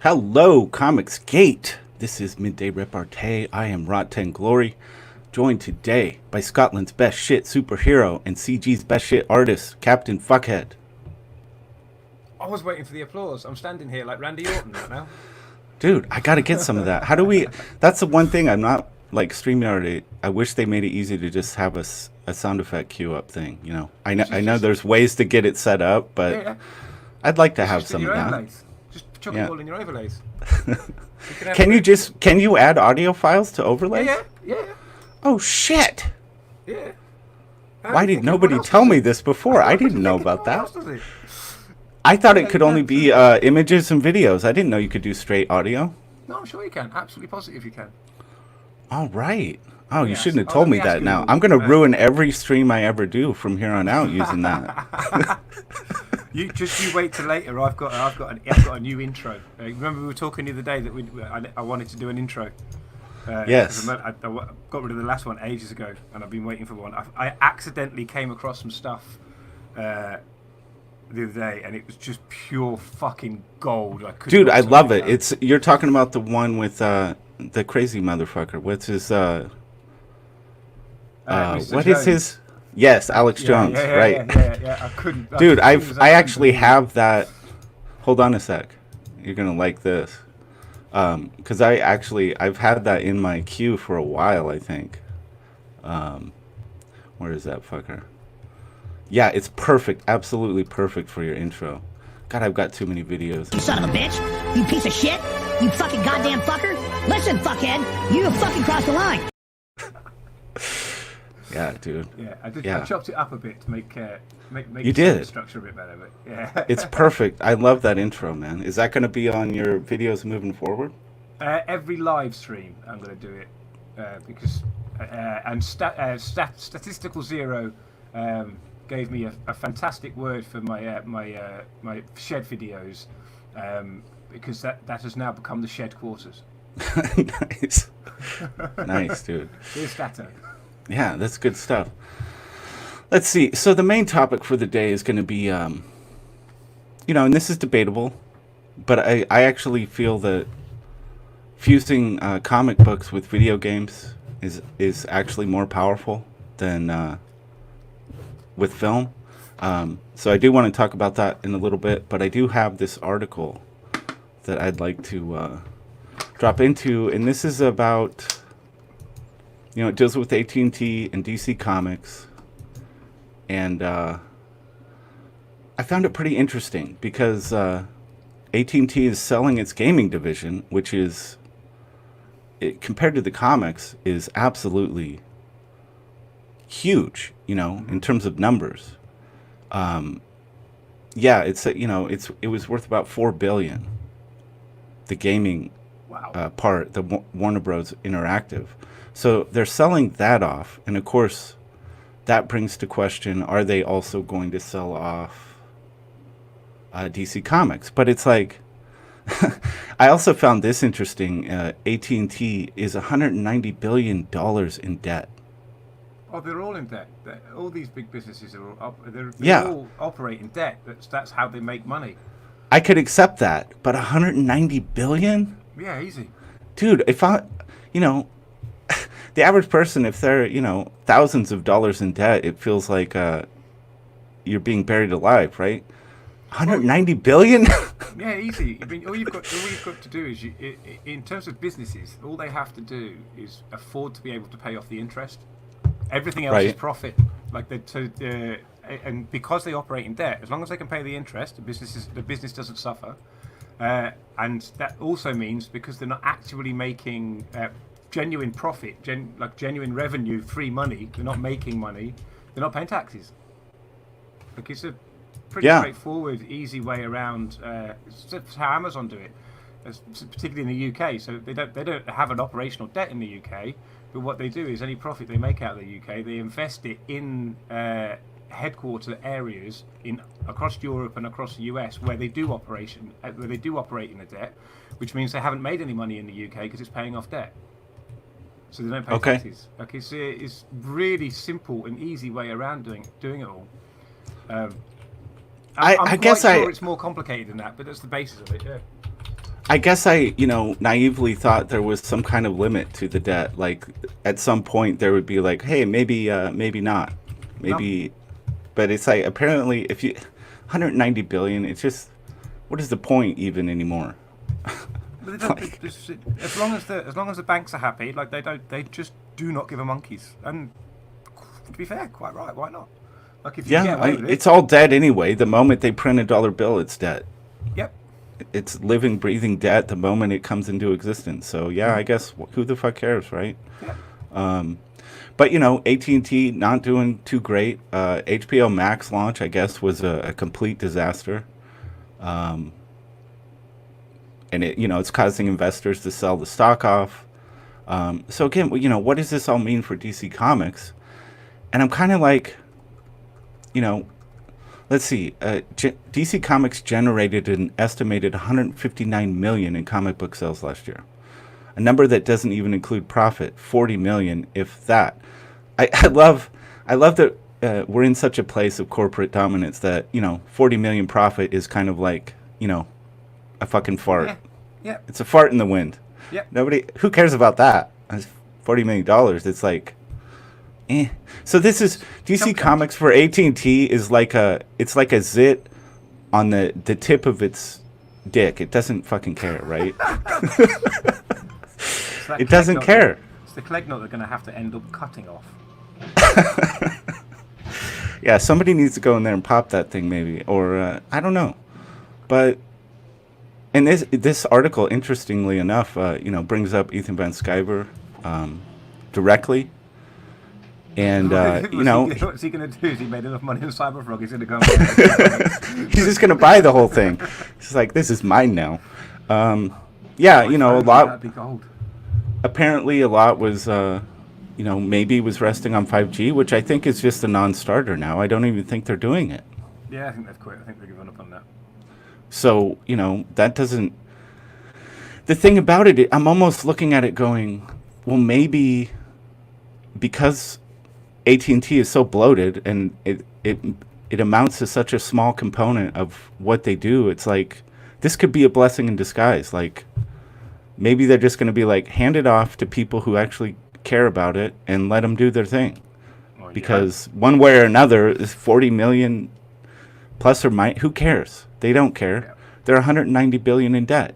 Hello, ComicsGate. This is Midday Repartee. I am Rot10 Glory, joined today by Scotland's best shit superhero and CG's best shit artist, Captain Fuckhead. I was waiting for the applause. I'm standing here like Randy Orton right now. Dude, I gotta get some of that. How do we... That's the one thing I'm not... Like, StreamYard, I wish they made it easy to just have a sound effect queue up thing, you know? I know there's ways to get it set up, but Yeah. I'd like to have some of that. Overlays. Just chuck it all in your overlays. Can you add audio files to overlays? Yeah. Oh, shit! Yeah. Why did nobody tell me this before? I didn't know about that. I thought it could only be images and videos. I didn't know you could do straight audio. No, I'm sure you can. Absolutely positive you can. All right. Oh, you Yes. shouldn't have told me that now. I'm going to ruin every stream I ever do from here on out using that. You wait till later. I've got a new intro. Remember we were talking the other day that I wanted to do an intro. Yes. I got rid of the last one ages ago, and I've been waiting for one. I accidentally came across some stuff the other day, and it was just pure fucking gold. Dude, I love it. You're talking about the one with the crazy motherfucker. What's his what is his? Yes, Alex Jones. Right. Yeah. I couldn't. Dude, I actually have that. Hold on a sec. You're gonna like this, because I've had that in my queue for a while. I think. Where is that fucker? Yeah, it's perfect. Absolutely perfect for your intro. God, I've got too many videos. You son of a bitch! You piece of shit! You fucking goddamn fucker! Listen, fuckhead! You have fucking crossed the line! Yeah, dude. Yeah, I did. Yeah. I chopped it up a bit to make You did. the structure a bit better, but yeah. It's perfect. I love that intro, man. Is that going to be on your videos moving forward? Every live stream, I'm going to do it because Statistical Zero gave me a fantastic word for my my shed videos because that has now become the shed quarters. Nice, dude. Here's Stato. Yeah, that's good stuff. Let's see. So the main topic for the day is going to be, and this is debatable, but I actually feel that fusing comic books with video games is actually more powerful than with film. So I do want to talk about that in a little bit, but I do have this article that I'd like to drop into, and this is about, it deals with AT&T and DC Comics, and I found it pretty interesting because AT&T is selling its gaming division, which is, compared to the comics, is absolutely huge, in terms of numbers. Yeah, it was worth about $4 billion. The gaming part, the Warner Bros. Interactive. So they're selling that off, and of course, that brings to question: are they also going to sell off DC Comics? But it's like, I also found this interesting. AT&T is $190 billion in debt. Oh, they're all in debt. All these big businesses are all all operate in debt. That's how they make money. I could accept that, but $190 billion? Yeah, easy. Dude, if the average person, if they're, thousands of dollars in debt, it feels like you're being buried alive, right? $190 billion? Yeah, easy. I mean, all you've got to do is, in terms of businesses, all they have to do is afford to be able to pay off the interest. Everything else is profit. And because they operate in debt, as long as they can pay the interest, the business doesn't suffer. And that also means because they're not actually making genuine profit, genuine revenue, free money, they're not making money, they're not paying taxes. Like, it's a pretty straightforward, easy way around. It's how Amazon do it, particularly in the UK. So they don't have an operational debt in the UK, but what they do is any profit they make out of the UK, they invest it in headquarter areas across Europe and across the US where they do operate in a debt, which means they haven't made any money in the UK because it's paying off debt. So they don't pay taxes. Like, it's really simple and easy way around doing it all. I'm I guess quite sure it's more complicated than that, but that's the basis of it. Yeah. I guess I, naively thought there was some kind of limit to the debt. Like at some point there would be like, hey, maybe not, maybe, but it's like apparently if you 190 billion, it's just what is the point even anymore? But as long as the banks are happy, like they just do not give a monkeys. And to be fair, quite right. Why not? Like if you get away with it, it's all debt anyway. The moment they print a dollar bill, it's debt. Yep. It's living, breathing debt the moment it comes into existence. So yeah, I guess who the fuck cares, right? Yeah. But AT&T not doing too great. HBO Max launch, I guess, was a complete disaster. And it's causing investors to sell the stock off. So again, what does this all mean for DC Comics? And I'm kind of like, let's see. DC Comics generated an estimated 159 million in comic book sales last year, a number that doesn't even include profit, 40 million, if that. I love that we're in such a place of corporate dominance that 40 million profit is kind of like a fucking fart. Yeah. It's a fart in the wind. Yeah. Who cares about that? It's $40 million. It's like, eh. So this is DC Comics for AT&T is like it's like a zit on the tip of its dick. It doesn't fucking care, right? It doesn't care. It's the Clegg knot they're going to have to end up cutting off. Yeah, somebody needs to go in there and pop that thing maybe, or I don't know. But and this article, interestingly enough, brings up Ethan Van Sciver directly, and what's he going to do? Is he made enough money in Cyberfrog? He's going to go. And he's just going to buy the whole thing. He's like, this is mine now. A lot. That'd be gold. Apparently, a lot was, maybe was resting on 5G, which I think is just a non-starter now. I don't even think they're doing it. Yeah, I think they've quit. I think they've given up on that. So, that doesn't... The thing about it, I'm almost looking at it going, well, maybe because AT&T is so bloated and it amounts to such a small component of what they do, it's like, this could be a blessing in disguise. Like, maybe they're just going to be like, hand it off to people who actually care about it and let them do their thing. Well, because one way or another, is 40 million plus or minus, who cares? They don't care. Yeah. They're 190 billion in debt.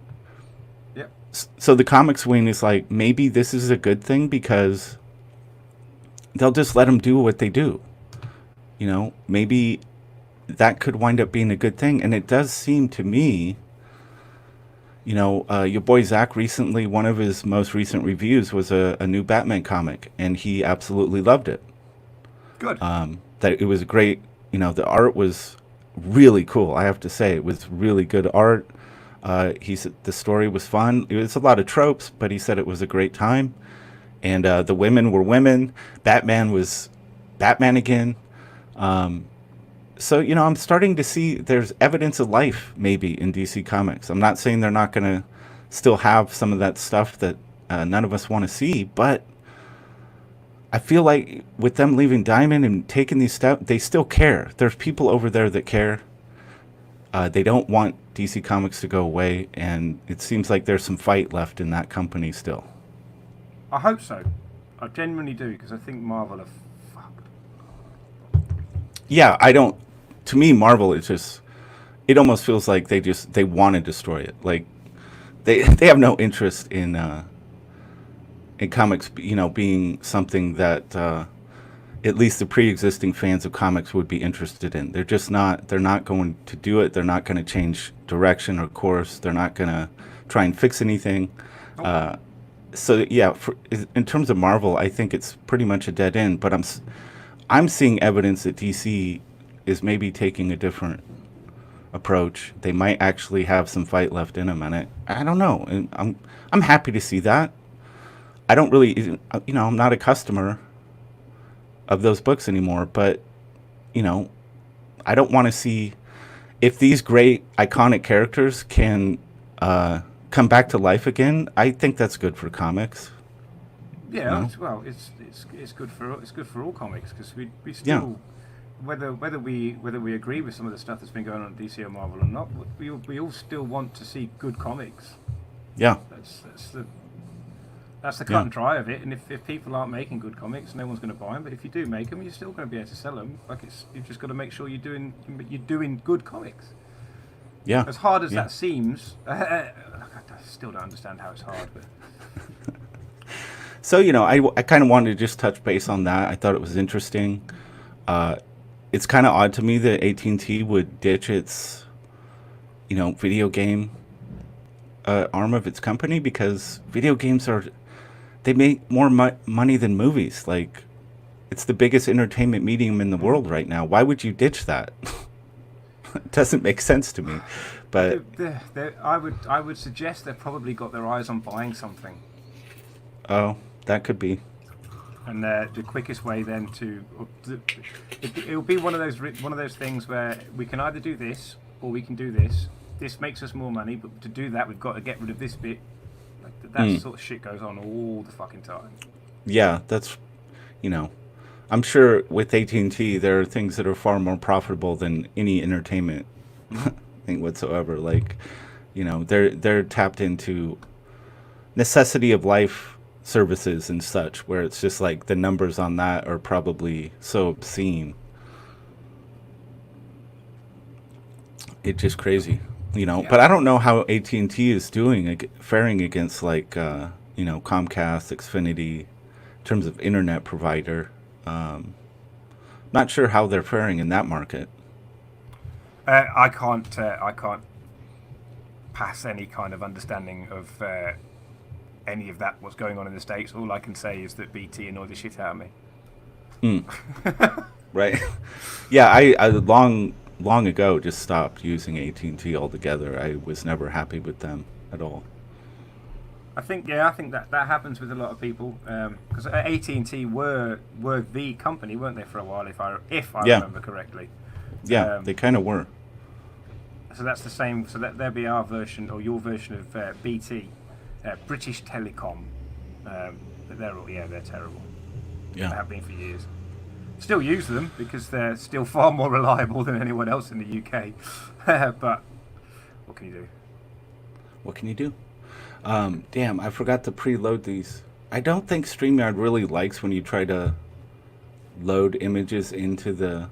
Yep. So the comics wing is like, maybe this is a good thing because they'll just let them do what they do. Maybe that could wind up being a good thing. And it does seem to me, your boy Zach recently, one of his most recent reviews was a new Batman comic, and he absolutely loved it. Good. That it was great. The art was really cool. I have to say, it was really good art. He said the story was fun. It was a lot of tropes, but he said it was a great time. And the women were women. Batman was Batman again. So, I'm starting to see there's evidence of life maybe in DC Comics. I'm not saying they're not going to still have some of that stuff that none of us want to see, but I feel like with them leaving Diamond and taking these steps, they still care. There's people over there that care. They don't want DC Comics to go away, and it seems like there's some fight left in that company still. I hope so. I genuinely do, because I think Marvel are fucked. Yeah, to me, Marvel is just, it almost feels like they want to destroy it. Like, they have no interest in comics, being something that at least the pre-existing fans of comics would be interested in. They're not going to do it. They're not going to change direction or course. They're not going to try and fix anything. So yeah, in terms of Marvel, I think it's pretty much a dead end, but I'm seeing evidence that DC is maybe taking a different approach. They might actually have some fight left in them, and I don't know. And I'm happy to see that. I don't really, I'm not a customer of those books anymore, but I don't want to see if these great iconic characters can come back to life again. I think that's good for comics. Yeah, well, it's good for all comics, because we still, whether we agree with some of the stuff that's been going on at DC or Marvel or not, we all still want to see good comics. Yeah. That's the cut and dry of it. And if people aren't making good comics, no one's going to buy them. But if you do make them, you're still going to be able to sell them. Like you've just got to make sure you're doing good comics. Yeah. As hard as that seems, I still don't understand how it's hard. But So, I kind of wanted to just touch base on that. I thought it was interesting. It's kind of odd to me that AT&T would ditch its, video game arm of its company, because video games they make more money than movies. Like, it's the biggest entertainment medium in the world right now. Why would you ditch that? It doesn't make sense to me. But I would suggest they've probably got their eyes on buying something. Oh, that could be. And the quickest way then it'll be one of those things where we can either do this or we can do this. This makes us more money, but to do that we've got to get rid of this bit. Like that sort of shit goes on all the fucking time. Yeah, that's I'm sure with AT&T there are things that are far more profitable than any entertainment thing whatsoever. Like, they're tapped into necessity of life services and such, where it's just like the numbers on that are probably so obscene. It's just crazy, But I don't know how AT&T is faring against like Comcast, Xfinity, in terms of internet provider. Not sure how they're faring in that market. I can't pass any kind of understanding of any of that, what's going on in the States. All I can say is that BT annoy the shit out of me. Right. Yeah, I long ago just stopped using AT&T altogether. I was never happy with them at all. I think that happens with a lot of people, because AT&T were the company, weren't they, for a while, if I remember correctly. Yeah, they kind of were. So that's the same. So there'll be our version, or your version of BT, British Telecom. They're terrible. Yeah, they have been for years. Still use them because they're still far more reliable than anyone else in the UK. But what can you do? What can you do? Damn, I forgot to preload these. I don't think StreamYard really likes when you try to load images into the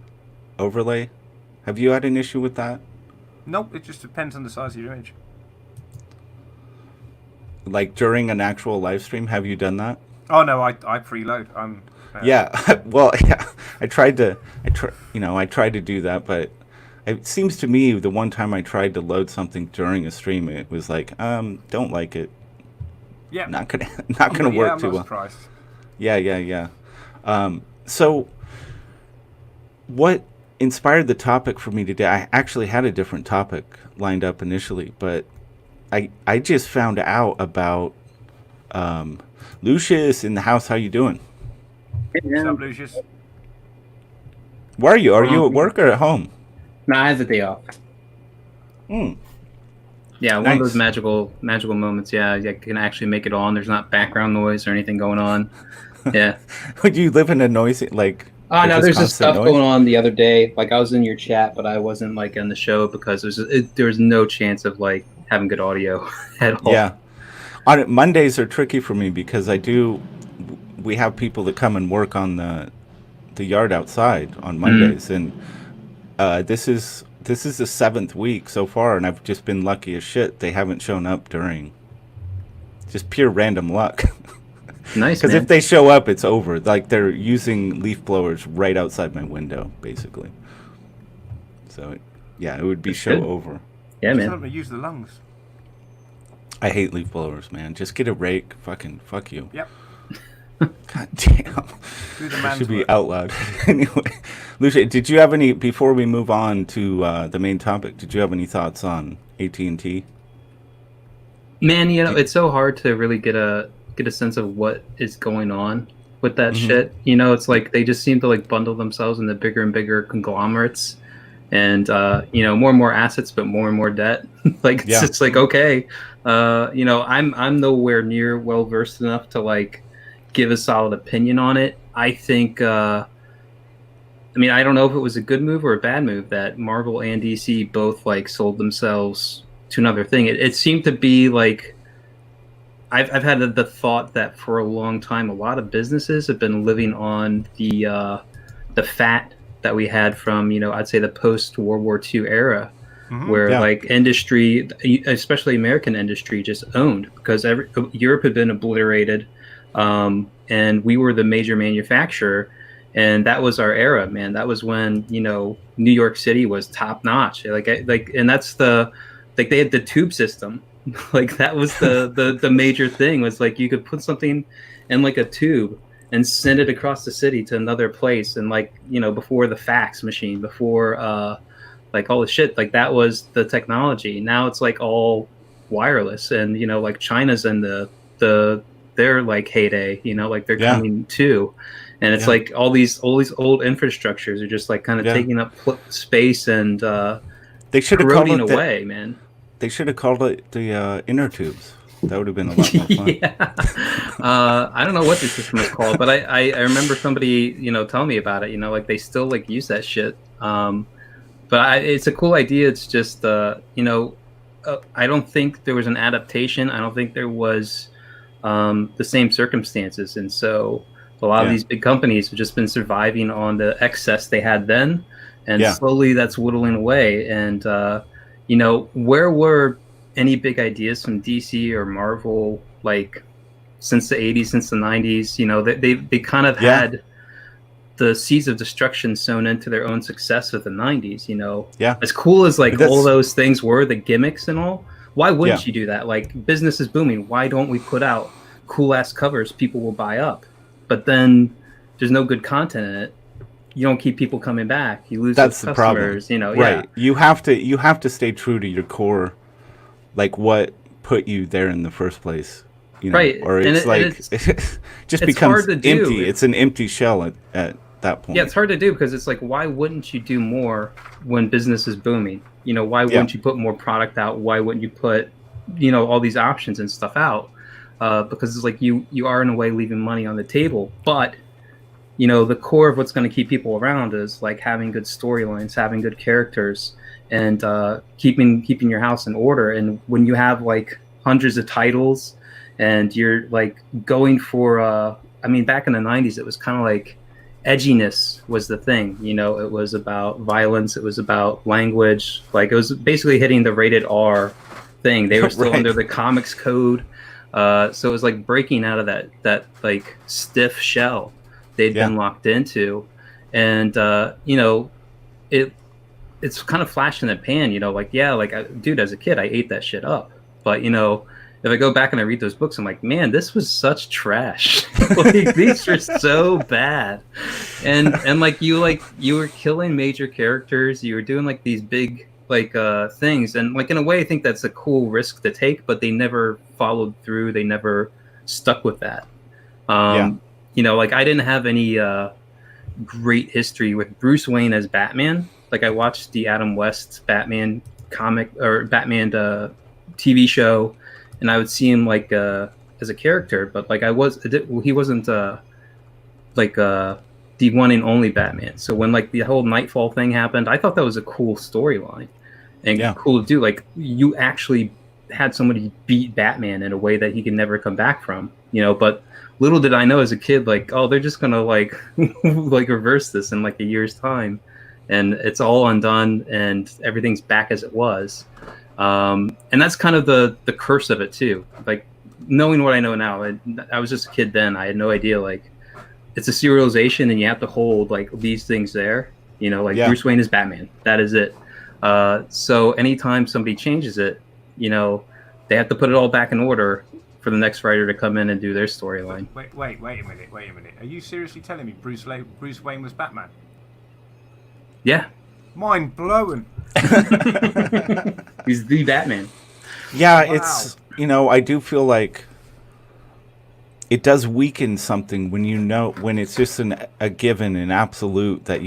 overlay. Have you had an issue with that? Nope, it just depends on the size of your image. Like during an actual live stream, have you done that? Oh no, I preload. Yeah, well, yeah, I tried to do that, but it seems to me the one time I tried to load something during a stream, it was like, don't like it. Yeah, not gonna work too well. Surprised. Yeah. So, what inspired the topic for me today? I actually had a different topic lined up initially, but I just found out about Lucius in the house. How you doing? What's up, Lucius? Where are you? Are you at work or at home? No, I have the day off. Yeah, one of those magical moments. Yeah, you can actually make it on. There's not background noise or anything going on. Yeah. Would you live in a noisy like? Oh no, there's just stuff going on the other day. Like I was in your chat, but I wasn't like on the show because there was no chance of like having good audio at all. Yeah. Mondays are tricky for me because we have people that come and work on the yard outside on Mondays, and this is the 7th week so far, and I've just been lucky as shit. They haven't shown up during. Just pure random luck. Nice. Because if they show up, it's over. Like they're using leaf blowers right outside my window, basically. So it would be show over. Yeah, man. Tell them to use the lungs. I hate leaf blowers, man. Just get a rake. Fucking fuck you. Yep. God damn. It should be out loud. Anyway, Lucia, did you have any, before we move on to the main topic, did you have any thoughts on AT&T? Man, it's so hard to really get a sense of what is going on with that shit. It's like they just seem to like bundle themselves into bigger and bigger conglomerates, and more and more assets, but more and more debt. Like it's just like, okay, I'm nowhere near well versed enough to like give a solid opinion on it. I think I don't know if it was a good move or a bad move that Marvel and DC both like sold themselves to another thing. It seemed to be like I've had the thought that for a long time, a lot of businesses have been living on the fat that we had from, I'd say the post World War II era, where like industry, especially American industry, just owned, because Europe had been obliterated, and we were the major manufacturer, and that was our era, man. That was when New York City was top notch, and that's they had the tube system. Like that was the major thing, was like you could put something in like a tube and send it across the city to another place, and before the fax machine, before like all the shit, like that was the technology. Now it's like all wireless, and like China's in their like heyday, like they're coming too, and it's like all these old infrastructures are just like kind of taking up space, and they should have called it away, man. They should have called it the inner tubes. That would have been a lot more fun. I don't know what the system is called, but I remember somebody telling me about it. Like they still like use that shit. But it's a cool idea. It's just I don't think there was an adaptation. I don't think there was the same circumstances, and so a lot of these big companies have just been surviving on the excess they had then, and slowly that's whittling away. And where were any big ideas from DC or Marvel, like since the 80s, since the 90s? They kind of had the seeds of destruction sown into their own success with the 90s. As cool as like all those things were, the gimmicks and all, why wouldn't you do that? Like, business is booming, why don't we put out cool ass covers people will buy up? But then there's no good content in it. You don't keep people coming back. You lose those customers. Right. You have to stay true to your core, like what put you there in the first place. Right. Or it's just becomes empty. It's an empty shell at that point. Yeah, it's hard to do, because it's like, why wouldn't you do more when business is booming? Why wouldn't you put more product out? Why wouldn't you put all these options and stuff out? Because it's like you are in a way leaving money on the table, but the core of what's going to keep people around is like having good storylines, having good characters, and keeping your house in order. And when you have like hundreds of titles, and you're like going for back in the 90s, it was kind of like edginess was the thing. It was about violence, it was about language, like it was basically hitting the rated R thing. They were still under the comics code, so it was like breaking out of that like stiff shell they'd been locked into. And it's kind of flash in the pan, dude, as a kid I ate that shit up, but if I go back and I read those books, I'm like, man, this was such trash. Like, these are so bad. And like you were killing major characters, you were doing like these big like things, and like in a way I think that's a cool risk to take, but they never followed through, they never stuck with that. Like I didn't have any great history with Bruce Wayne as Batman. Like I watched the Adam West Batman comic or Batman TV show, and I would see him like as a character, but like he wasn't like the one and only Batman. So when like the whole Nightfall thing happened, I thought that was a cool storyline and cool to do. Like you actually had somebody beat Batman in a way that he could never come back from, but little did I know as a kid, like, oh, they're just gonna like like reverse this in like a year's time, and it's all undone and everything's back as it was. And that's kind of the curse of it too. Like knowing what I know now, I was just a kid then. I had no idea, like it's a serialization and you have to hold like these things there, Bruce Wayne is Batman. That is it. So anytime somebody changes it, they have to put it all back in order for the next writer to come in and do their storyline. Wait a minute. Are you seriously telling me Bruce Wayne was Batman? Yeah. Mind blowing. He's the Batman. Yeah, wow. It's, I do feel like it does weaken something when it's just a given, an absolute that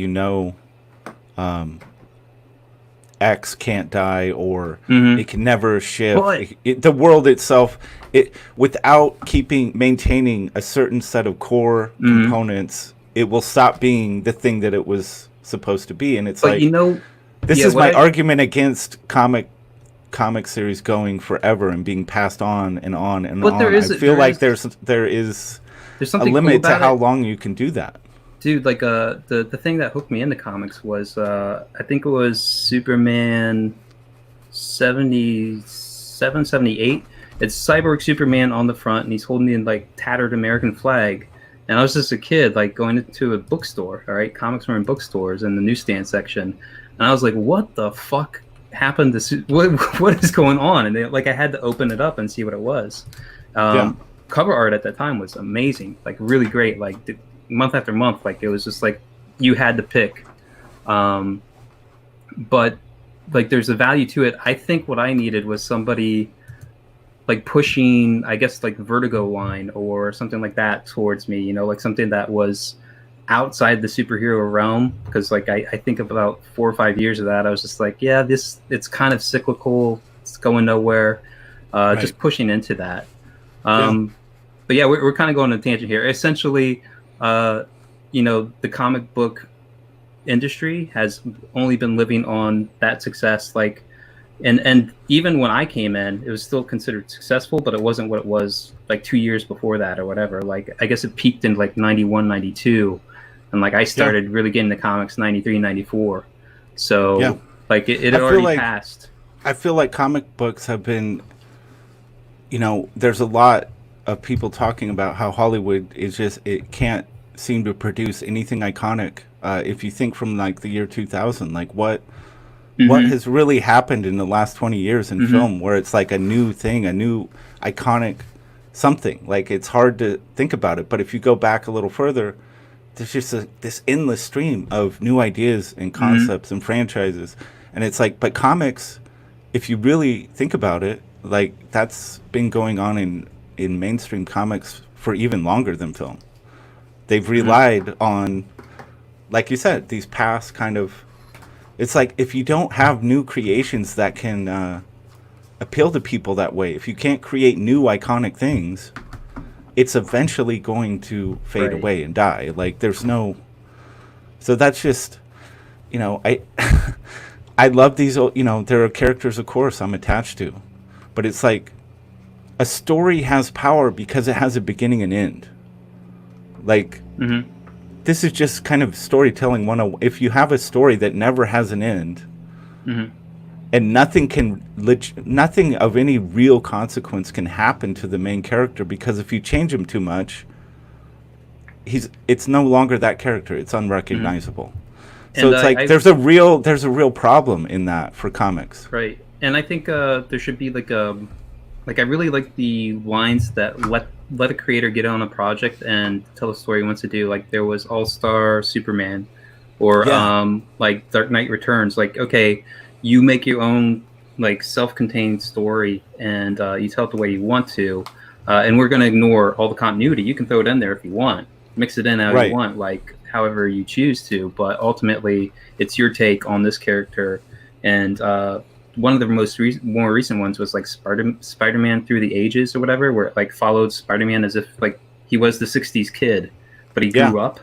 X can't die, or it can never shift. Well, the world itself, without maintaining a certain set of core components, it will stop being the thing that it was supposed to be. And it's this is my argument against comic comic series going forever and being passed on and on and But on. there is- I feel there like is- there is There's a something limit cool to about how it. long you can do that. Dude, like the thing that hooked me into comics was I think it was Superman 77, 78. It's Cyborg Superman on the front, and he's holding the like tattered American flag. And I was just a kid, like going into a bookstore. All right, comics were in bookstores in the newsstand section, and I was like, "What the fuck happened to what is going on?" And like I had to open it up and see what it was. Cover art at that time was amazing, like really great. Like month after month, like it was just like you had to pick. But like there's a value to it. I think what I needed was somebody like pushing, I guess, like Vertigo line or something like that towards me, you know, like something that was outside the superhero realm. Because like I think of about 4 or 5 years of that, I was just like, yeah, it's kind of cyclical, it's going nowhere. Right. Just pushing into that. But yeah, we're kind of going on a tangent here. Essentially, you know, the comic book industry has only been living on that success, like. And even when I came in, it was still considered successful, but it wasn't what it was like 2 years before that or whatever. Like, I guess it peaked in like 91, 92. And like I started really getting the comics 93, 94. So like it had already passed. I feel like comic books have been, you know, there's a lot of people talking about how Hollywood is just, it can't seem to produce anything iconic. If you think from like the year 2000, like what has really happened in the last 20 years in film where it's like a new thing, a new iconic something. Like it's hard to think about it, but if you go back a little further, there's just this endless stream of new ideas and concepts and franchises. And it's like, but comics, if you really think about it, like that's been going on in mainstream comics for even longer than film. They've relied on, like you said, these past kind of, it's like if you don't have new creations that can appeal to people that way, if you can't create new iconic things, it's eventually going to fade away and die. Like there's no, so that's just, you know, I love these, you know, there are characters, of course, I'm attached to, but it's like a story has power because it has a beginning and end. Like, this is just kind of storytelling 101. If you have a story that never has an end, and nothing of any real consequence can happen to the main character, because if you change him too much, it's no longer that character. It's unrecognizable. So it's like there's a real problem in that for comics. Right. And I think there should be like I really like the lines that let a creator get on a project and tell a story he wants to do. Like there was All-Star Superman, or like Dark Knight Returns. Like, okay, you make your own like self-contained story and you tell it the way you want to, and we're going to ignore all the continuity. You can throw it in there if you want, mix it in how you want, like however you choose to. But ultimately, it's your take on this character. And one of the more recent ones was like Spider-Man Through the Ages or whatever, where it like followed Spider-Man as if like he was the 60s kid, but he grew up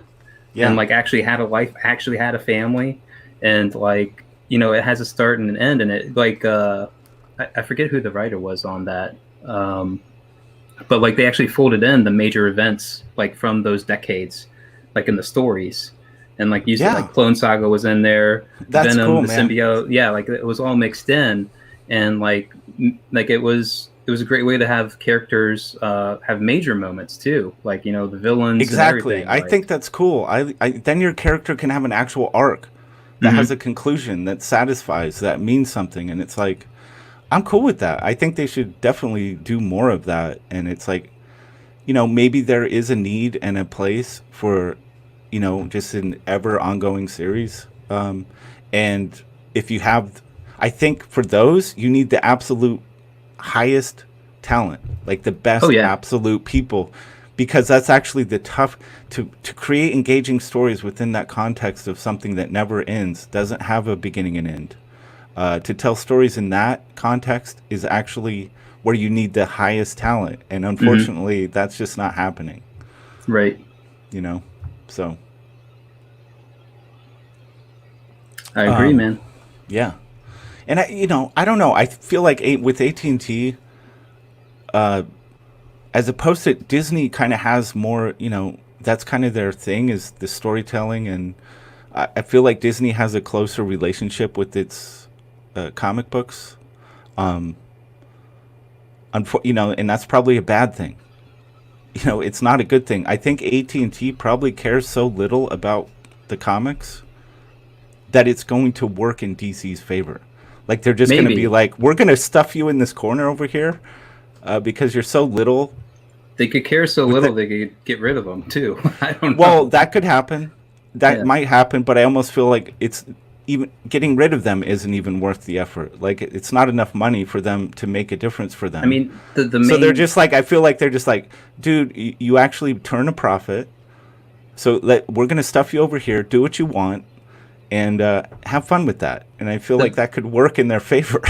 and like actually had a life, actually had a family, and like, you know, it has a start and an end. And it like I forget who the writer was on that, but like they actually folded in the major events like from those decades, like in the stories. And like you said, like Clone Saga was in there. That's Venom, cool, the man. symbiote, like it was all mixed in, and like it was a great way to have characters have major moments too, like, you know, the villains. Exactly, and I think that's cool. I then your character can have an actual arc that has a conclusion that satisfies, that means something, and it's like, I'm cool with that. I think they should definitely do more of that. And it's like, you know, maybe there is a need and a place for, you know, just an ever ongoing series. And if you have, I think for those, you need the absolute highest talent, like the best absolute people, because that's actually the tough to create engaging stories within that context of something that never ends, doesn't have a beginning and end. To tell stories in that context is actually where you need the highest talent. And unfortunately, that's just not happening. Right. You know? So I agree, man. Yeah. And I don't know. I feel like with AT&T, as opposed to Disney, kind of has more. That's kind of their thing, is the storytelling, and I feel like Disney has a closer relationship with its comic books. And that's probably a bad thing. It's not a good thing. I think AT&T probably cares so little about the comics that it's going to work in DC's favor. Like, they're just going to be like, we're going to stuff you in this corner over here because you're so little. They could care so little they could get rid of them too. I don't know. Well, that could happen. That might happen, but I almost feel like it's even getting rid of them isn't even worth the effort. Like, it's not enough money for them to make a difference for them. I mean, the main... So they're just like, I feel like they're just like, dude, you actually turn a profit. So we're going to stuff you over here, do what you want, and have fun with that. And I feel like that could work in their favor.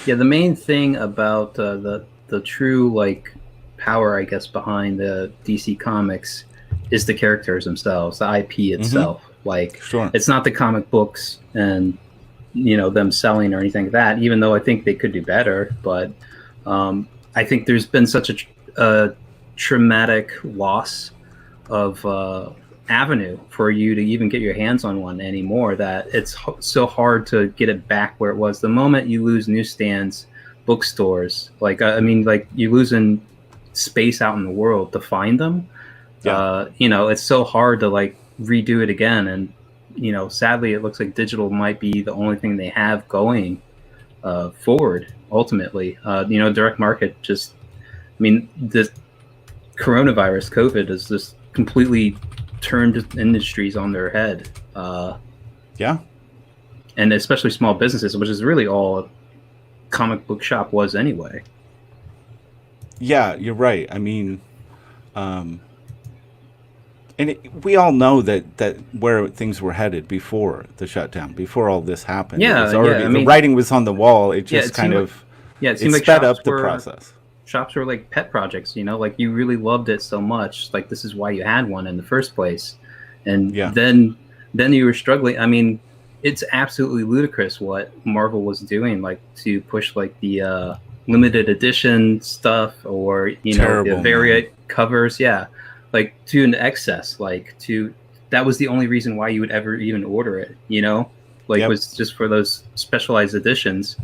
Yeah, the main thing about the true, like, power, I guess, behind the DC Comics is the characters themselves, the IP itself. Like, It's not the comic books and them selling or anything like that, even though I think they could do better. But I think there's been such a traumatic loss of avenue for you to even get your hands on one anymore, that it's so hard to get it back where it was. The moment you lose newsstands, bookstores, like you're losing space out in the world to find them. It's so hard to like redo it again, and sadly it looks like digital might be the only thing they have going forward ultimately. Direct market just, this coronavirus, COVID, has just completely turned industries on their head. And especially small businesses, which is really all a comic book shop was anyway. Yeah, you're right. We all know that where things were headed before the shutdown, before all this happened. The writing was on the wall. It just it seemed like sped up the process. Shops were like pet projects, like you really loved it so much. Like, this is why you had one in the first place. And then you were struggling. It's absolutely ludicrous what Marvel was doing, like to push like the limited edition stuff, or the variant covers, like to an excess, that was the only reason why you would ever even order it, was just for those specialized editions.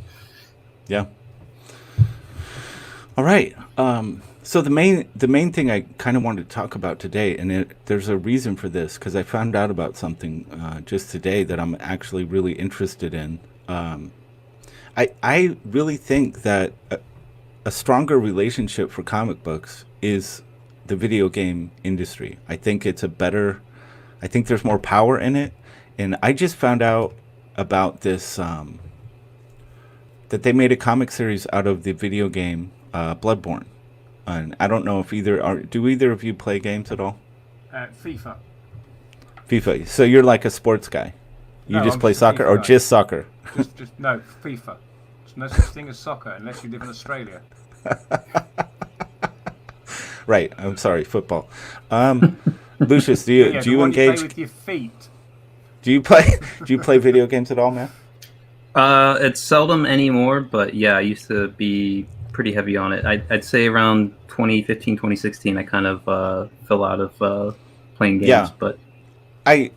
All right. So the main thing I kind of wanted to talk about today, and there's a reason for this, because I found out about something just today that I'm actually really interested in. I really think that a stronger relationship for comic books is the video game industry. I think there's more power in it. And I just found out about this, that they made a comic series out of the video game Bloodborne. And I don't know if do either of you play games at all? FIFA. FIFA. So you're like a sports guy. You just play soccer, or just soccer? No, FIFA. There's no such thing as soccer unless you live in Australia. Right. I'm sorry. Football. Lucius, do you engage? You play with your feet. Do you play video games at all, man? It's seldom anymore, but I used to be pretty heavy on it. I'd say around 2015, 2016, I kind of fell out of playing games. But I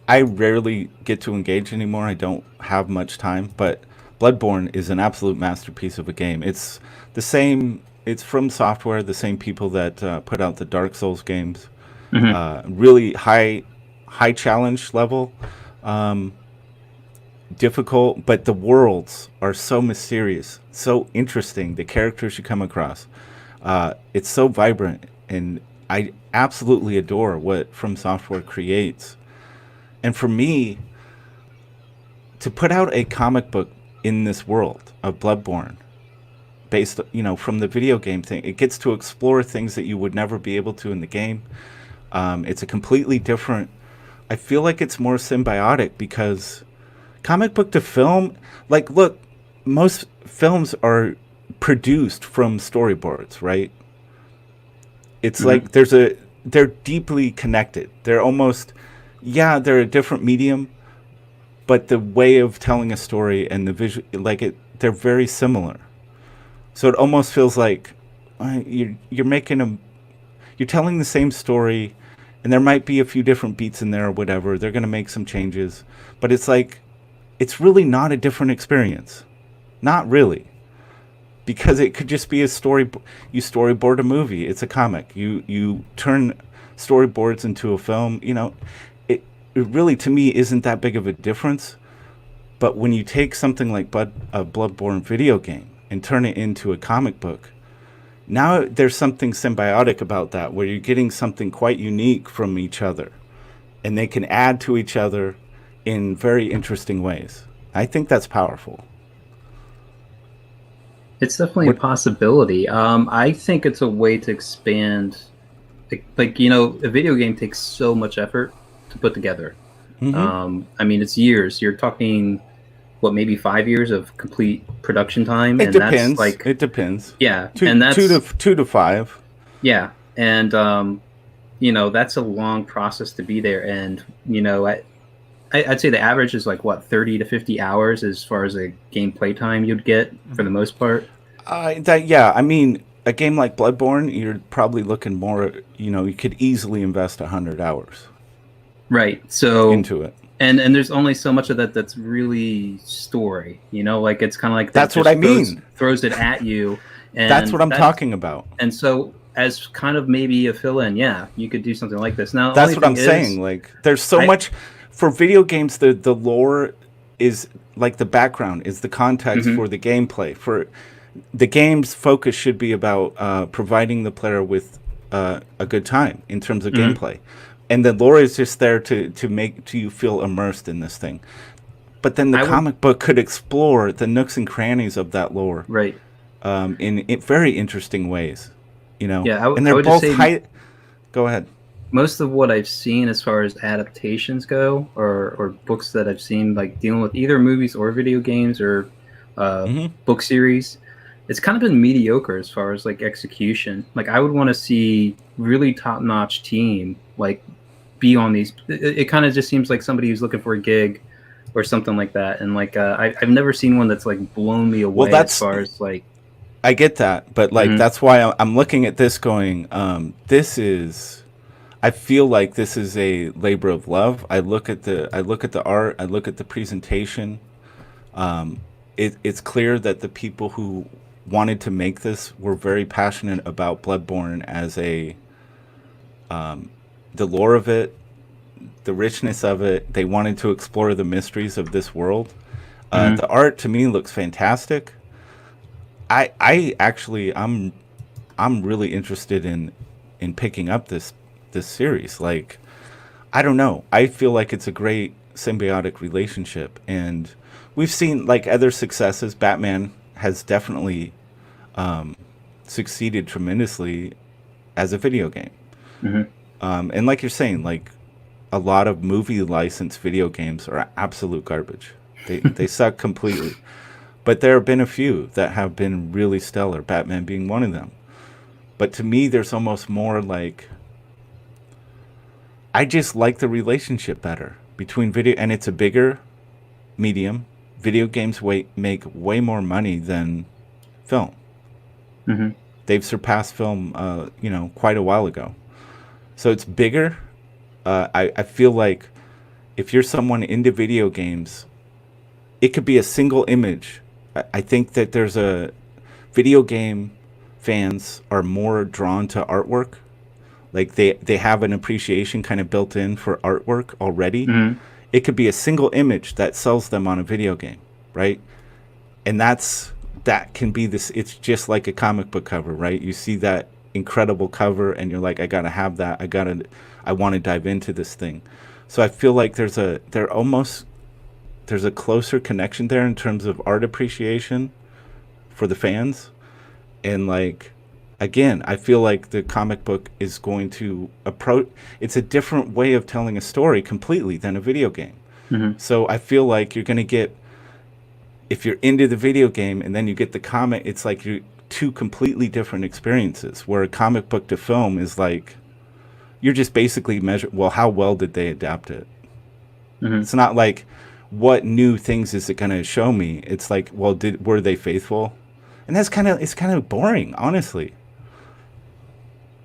rarely get to engage anymore. I don't have much time, but Bloodborne is an absolute masterpiece of a game. It's the same. It's from Software, the same people that put out the Dark Souls games. Really high challenge level, difficult, but the worlds are so mysterious, so interesting. The characters you come across, it's so vibrant, and I absolutely adore what From Software creates. And for me, to put out a comic book in this world of Bloodborne, based, from the video game thing, it gets to explore things that you would never be able to in the game. It's a completely different. I feel like it's more symbiotic, because comic book to film, look, most films are produced from storyboards, right? It's like they're deeply connected. They're almost, they're a different medium, but the way of telling a story and the visual, like they're very similar. So it almost feels like you're telling the same story, and there might be a few different beats in there or whatever. They're going to make some changes, but it's like it's really not a different experience. Not really. Because it could just be a story. You storyboard a movie. It's a comic. You turn storyboards into a film. You know, it really, to me, isn't that big of a difference. But when you take something like a Bloodborne video game and turn it into a comic book, now there's something symbiotic about that, where you're getting something quite unique from each other, and they can add to each other in very interesting ways. I think that's powerful. It's definitely a possibility. I think it's a way to expand. Like, you know, a video game takes so much effort to put together. Mm-hmm. I mean, it's years. You're talking, what, maybe 5 years of complete production time? It depends. It depends. Yeah, and that's 2 to 5. Yeah, and you know, that's a long process to be there. And you know, I'd say the average is like, what, 30 to 50 hours as far as a gameplay time you'd get for the most part. Yeah, I mean, a game like Bloodborne, you're probably looking more. You know, you could easily invest 100 hours. Right. So into it. And there's only so much of that that's really story, you know, like it's kind of like that's what I mean. Throws it at you, and that's what I'm talking about. And so, as kind of maybe a fill-in, yeah, you could do something like this. Now, that's what I'm saying. Like, there's so much for video games. The lore is like the background is the context for the gameplay. For the game's focus should be about providing the player with a good time in terms of gameplay. And the lore is just there to make you feel immersed in this thing. But then the comic book could explore the nooks and crannies of that lore, right? In very interesting ways, you know. Yeah, and they're both high. Go ahead. Most of what I've seen as far as adaptations go, or books that I've seen, like dealing with either movies or video games or book series, it's kind of been mediocre as far as like execution. Like, I would want to see really top-notch team, like, be on these. It kind of just seems like somebody who's looking for a gig or something like that. And like I've never seen one that's like blown me away. Well, as far as like, I get that, but like that's why I'm looking at this going, this is, I feel like this is a labor of love. I look at the art, I look at the presentation. It's clear that the people who wanted to make this were very passionate about Bloodborne as a the lore of it, the richness of it. They wanted to explore the mysteries of this world. The art to me looks fantastic. I actually I'm really interested in picking up this series. Like, I don't know. I feel like it's a great symbiotic relationship, and we've seen like other successes. Batman has definitely succeeded tremendously as a video game. And like you're saying, like a lot of movie licensed video games are absolute garbage. They suck completely. But there have been a few that have been really stellar, Batman being one of them. But to me, there's almost more like, I just like the relationship better between video, and it's a bigger medium. Video games make way more money than film. They've surpassed film, quite a while ago. So it's bigger. I feel like if you're someone into video games, it could be a single image. I think that there's a video game fans are more drawn to artwork. Like they have an appreciation kind of built in for artwork already. It could be a single image that sells them on a video game, right? And that can be this. It's just like a comic book cover, right? You see that incredible cover and you're like, I gotta have that. I want to dive into this thing. So I feel like there's a closer connection there in terms of art appreciation for the fans. And like, again, I feel like the comic book is going to approach, it's a different way of telling a story completely than a video game. So I feel like you're going to get, if you're into the video game and then you get the comic, it's like you're two completely different experiences, where a comic book to film is like, you're just basically measuring, well, how well did they adapt it? It's not like, what new things is it going to show me? It's like, well, were they faithful? And it's kind of boring, honestly.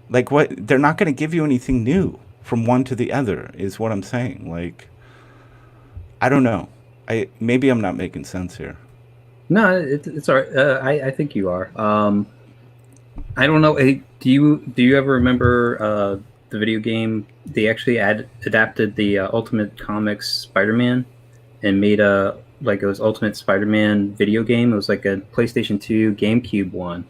Like, what, they're not going to give you anything new from one to the other, is what I'm saying. Like, I don't know. Maybe I'm not making sense here. No, it's all right. I think you are. I don't know. Hey, do you ever remember the video game? They actually adapted the Ultimate Comics SpiderMan and made it was Ultimate Spider-Man video game. It was like a PlayStation 2 GameCube one,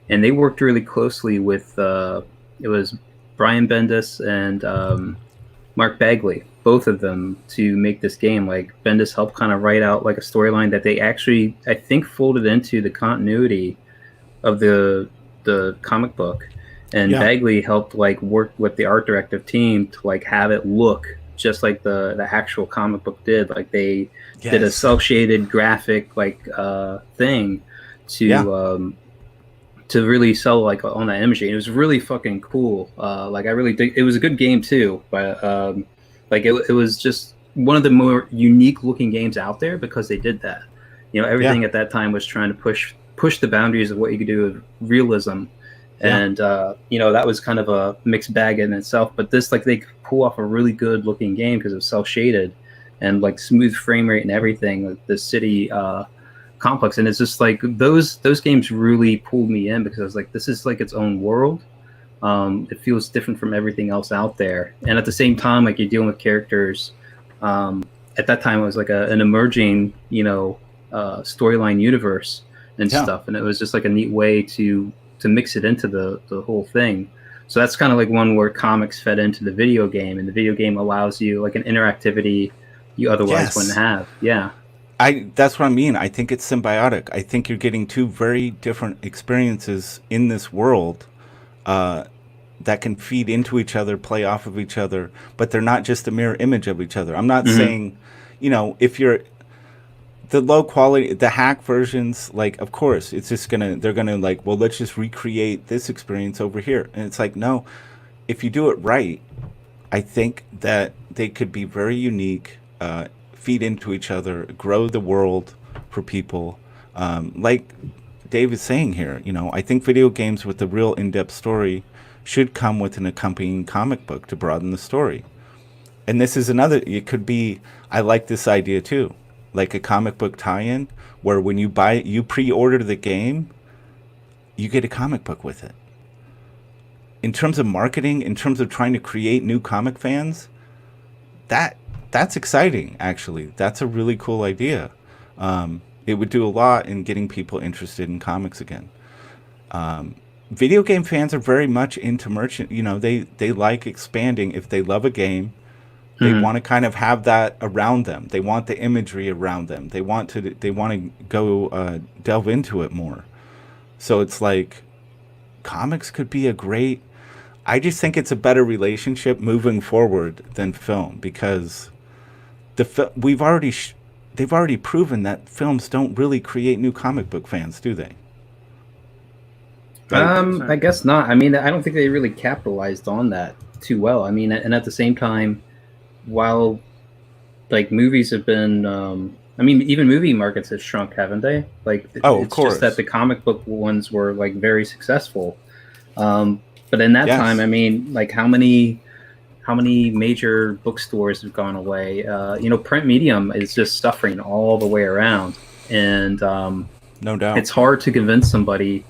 and they worked really closely with it was Brian Bendis and Mark Bagley, both of them, to make this game. Like, Bendis helped kind of write out like a storyline that they actually, I think, folded into the continuity of the comic book, and Bagley helped like work with the art directive team to like have it look just like the actual comic book did. Like, they did a cel-shaded graphic like thing to really sell like on that imagery. It was really fucking cool. Like, I really dig. It was a good game too, but like it was just one of the more unique looking games out there because they did that. You know, everything at that time was trying to push the boundaries of what you could do with realism. And you know, that was kind of a mixed bag in itself, but this, like, they could pull off a really good looking game because it was cel-shaded and like smooth frame rate and everything, like the city complex. And it's just like those games really pulled me in because I was like, this is like its own world. It feels different from everything else out there, and at the same time, like, you're dealing with characters. At that time, it was like an emerging, you know, storyline universe and stuff, and it was just like a neat way to mix it into the whole thing. So that's kind of like one where comics fed into the video game, and the video game allows you like an interactivity you otherwise wouldn't have. Yeah. That's what I mean. I think it's symbiotic. I think you're getting two very different experiences in this world that can feed into each other, play off of each other, but they're not just a mirror image of each other. I'm not saying, you know, if you're the low quality, the hack versions, like, of course, it's just they're gonna like, well, let's just recreate this experience over here. And it's like, no, if you do it right, I think that they could be very unique, feed into each other, grow the world for people. Like Dave is saying here, you know, I think video games with a real in-depth story should come with an accompanying comic book to broaden the story. And this is another, it could be, I like this idea too, like a comic book tie-in where when you pre-order the game, you get a comic book with it. In terms of marketing, in terms of trying to create new comic fans, that's exciting, actually. That's a really cool idea. It would do a lot in getting people interested in comics again. Video game fans are very much into merchant. You know, they like expanding. If they love a game, they want to kind of have that around them. They want the imagery around them. They want to go delve into it more. So it's like comics could be a great. I just think it's a better relationship moving forward than film because they've already proven that films don't really create new comic book fans, do they? I guess not. I mean, I don't think they really capitalized on that too well. I mean, and at the same time, while like movies have been, I mean, even movie markets have shrunk, haven't they? Like, of course. Just that the comic book ones were like very successful. But in that time, I mean, like how many major bookstores have gone away? You know, print medium is just suffering all the way around, and no doubt, it's hard to convince somebody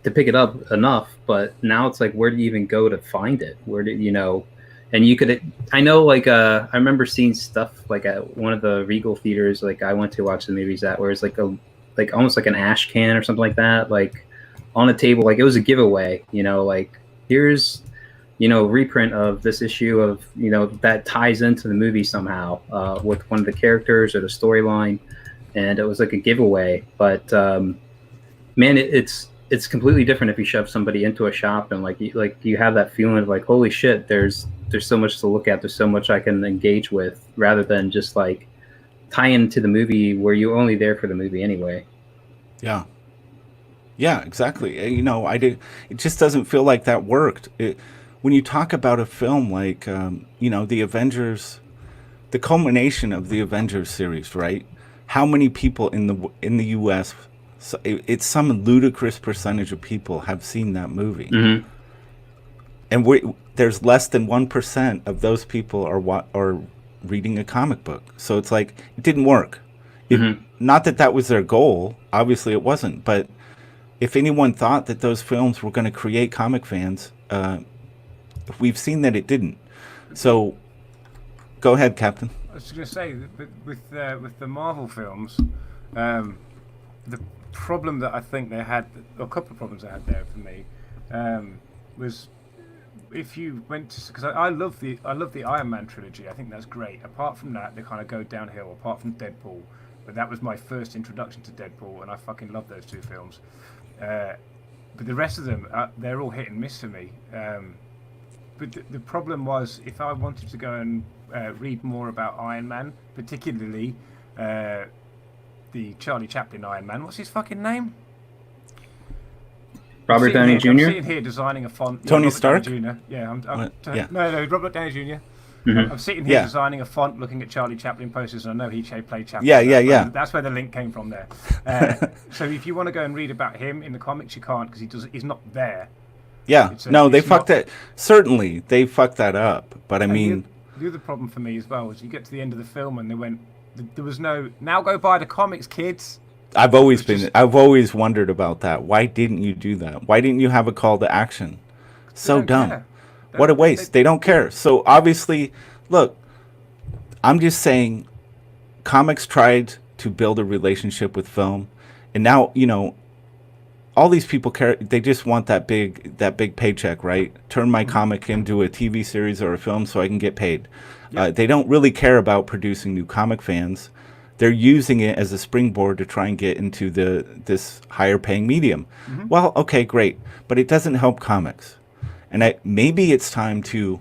to pick it up enough. But now it's like, where do you even go to find it? Where do you know? And you could, I know, like I remember seeing stuff like at one of the Regal theaters, like I went to watch the movies at, where it's like almost like an ash can or something like that, like on a table, like it was a giveaway. You know, like here's, you know, reprint of this issue of, you know, that ties into the movie somehow with one of the characters or the storyline, and it was like a giveaway. But man, it's completely different if you shove somebody into a shop and like you have that feeling of like, holy shit, there's so much to look at, there's so much I can engage with, rather than just like tie into the movie where you're only there for the movie anyway. Yeah, exactly. You know, it just doesn't feel like that worked. When you talk about a film like, you know, the Avengers, the culmination of the Avengers series, right? How many people in the U.S. So it's some ludicrous percentage of people have seen that movie, and there's less than 1% of those people are reading a comic book. So it's like it didn't work. Not that was their goal. Obviously, it wasn't. But if anyone thought that those films were going to create comic fans, we've seen that it didn't. So, go ahead, Captain. I was going to say that with the Marvel films, the problem that I think they had, or a couple of problems they had there for me, was if you went to, because I love the Iron Man trilogy. I think that's great. Apart from that, they kind of go downhill. Apart from Deadpool, but that was my first introduction to Deadpool, and I fucking love those two films. But the rest of them, they're all hit and miss for me. But the problem was, if I wanted to go and read more about Iron Man, particularly the Charlie Chaplin Iron Man, what's his fucking name? Robert Downey Jr. I'm sitting here designing a font. Tony Robert Stark? Downey Jr. Yeah, Yeah. No, Robert Downey Jr. I'm sitting here designing a font, looking at Charlie Chaplin posters, and I know he played Chaplin. Yeah. That's where the link came from there. So if you want to go and read about him in the comics, you can't, because he's not there. Yeah, they fucked that. Certainly, they fucked that up. But I mean, the other problem for me as well was you get to the end of the film and they went, there was no, now go buy the comics, kids. I've always wondered about that. Why didn't you do that? Why didn't you have a call to action? So dumb. What a waste. They don't care. So obviously, look, I'm just saying, comics tried to build a relationship with film, and now, all these people care. They just want that big paycheck, right? Turn my comic into a TV series or a film so I can get paid. They don't really care about producing new comic fans. They're using it as a springboard to try and get into this higher paying medium. Well, okay, great, but it doesn't help comics. And maybe it's time to,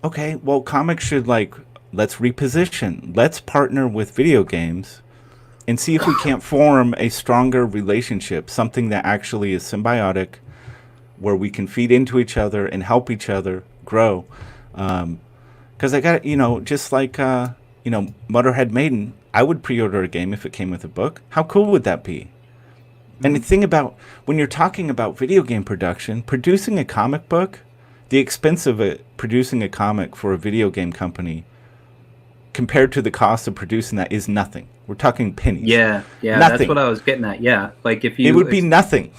comics should let's reposition. Let's partner with video games and see if we can't form a stronger relationship, something that actually is symbiotic, where we can feed into each other and help each other grow. Because I got, just like, Motorhead Maiden, I would pre-order a game if it came with a book. How cool would that be? And the thing about, when you're talking about video game production, producing a comic book, the expense of producing a comic for a video game company compared to the cost of producing that is nothing. We're talking pennies. Yeah, nothing. That's what I was getting at. Yeah, like if you, it would be nothing.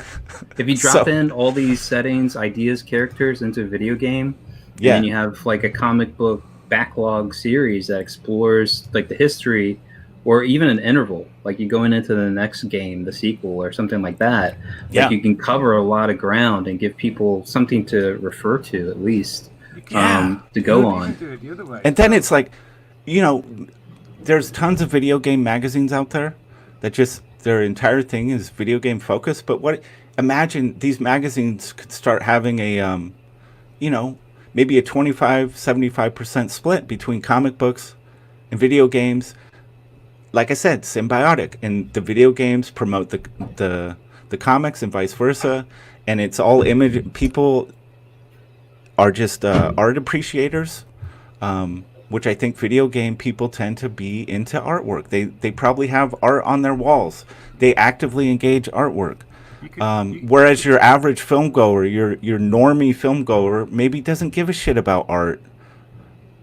If you drop in all these settings, ideas, characters into a video game, and then you have like a comic book backlog series that explores like the history, or even an interval, like you going into the next game, the sequel, or something like that. Like you can cover a lot of ground and give people something to refer to, at least, to go on. Do it the other way. And then it's like, there's tons of video game magazines out there that just their entire thing is video game focused. But imagine these magazines could start having a, maybe a 25-75% split between comic books and video games. Like I said, symbiotic, and the video games promote the comics and vice versa, and it's all image. People are just art appreciators, which I think video game people tend to be into artwork. They probably have art on their walls. They actively engage artwork. Whereas your average film goer, your normie film goer, maybe doesn't give a shit about art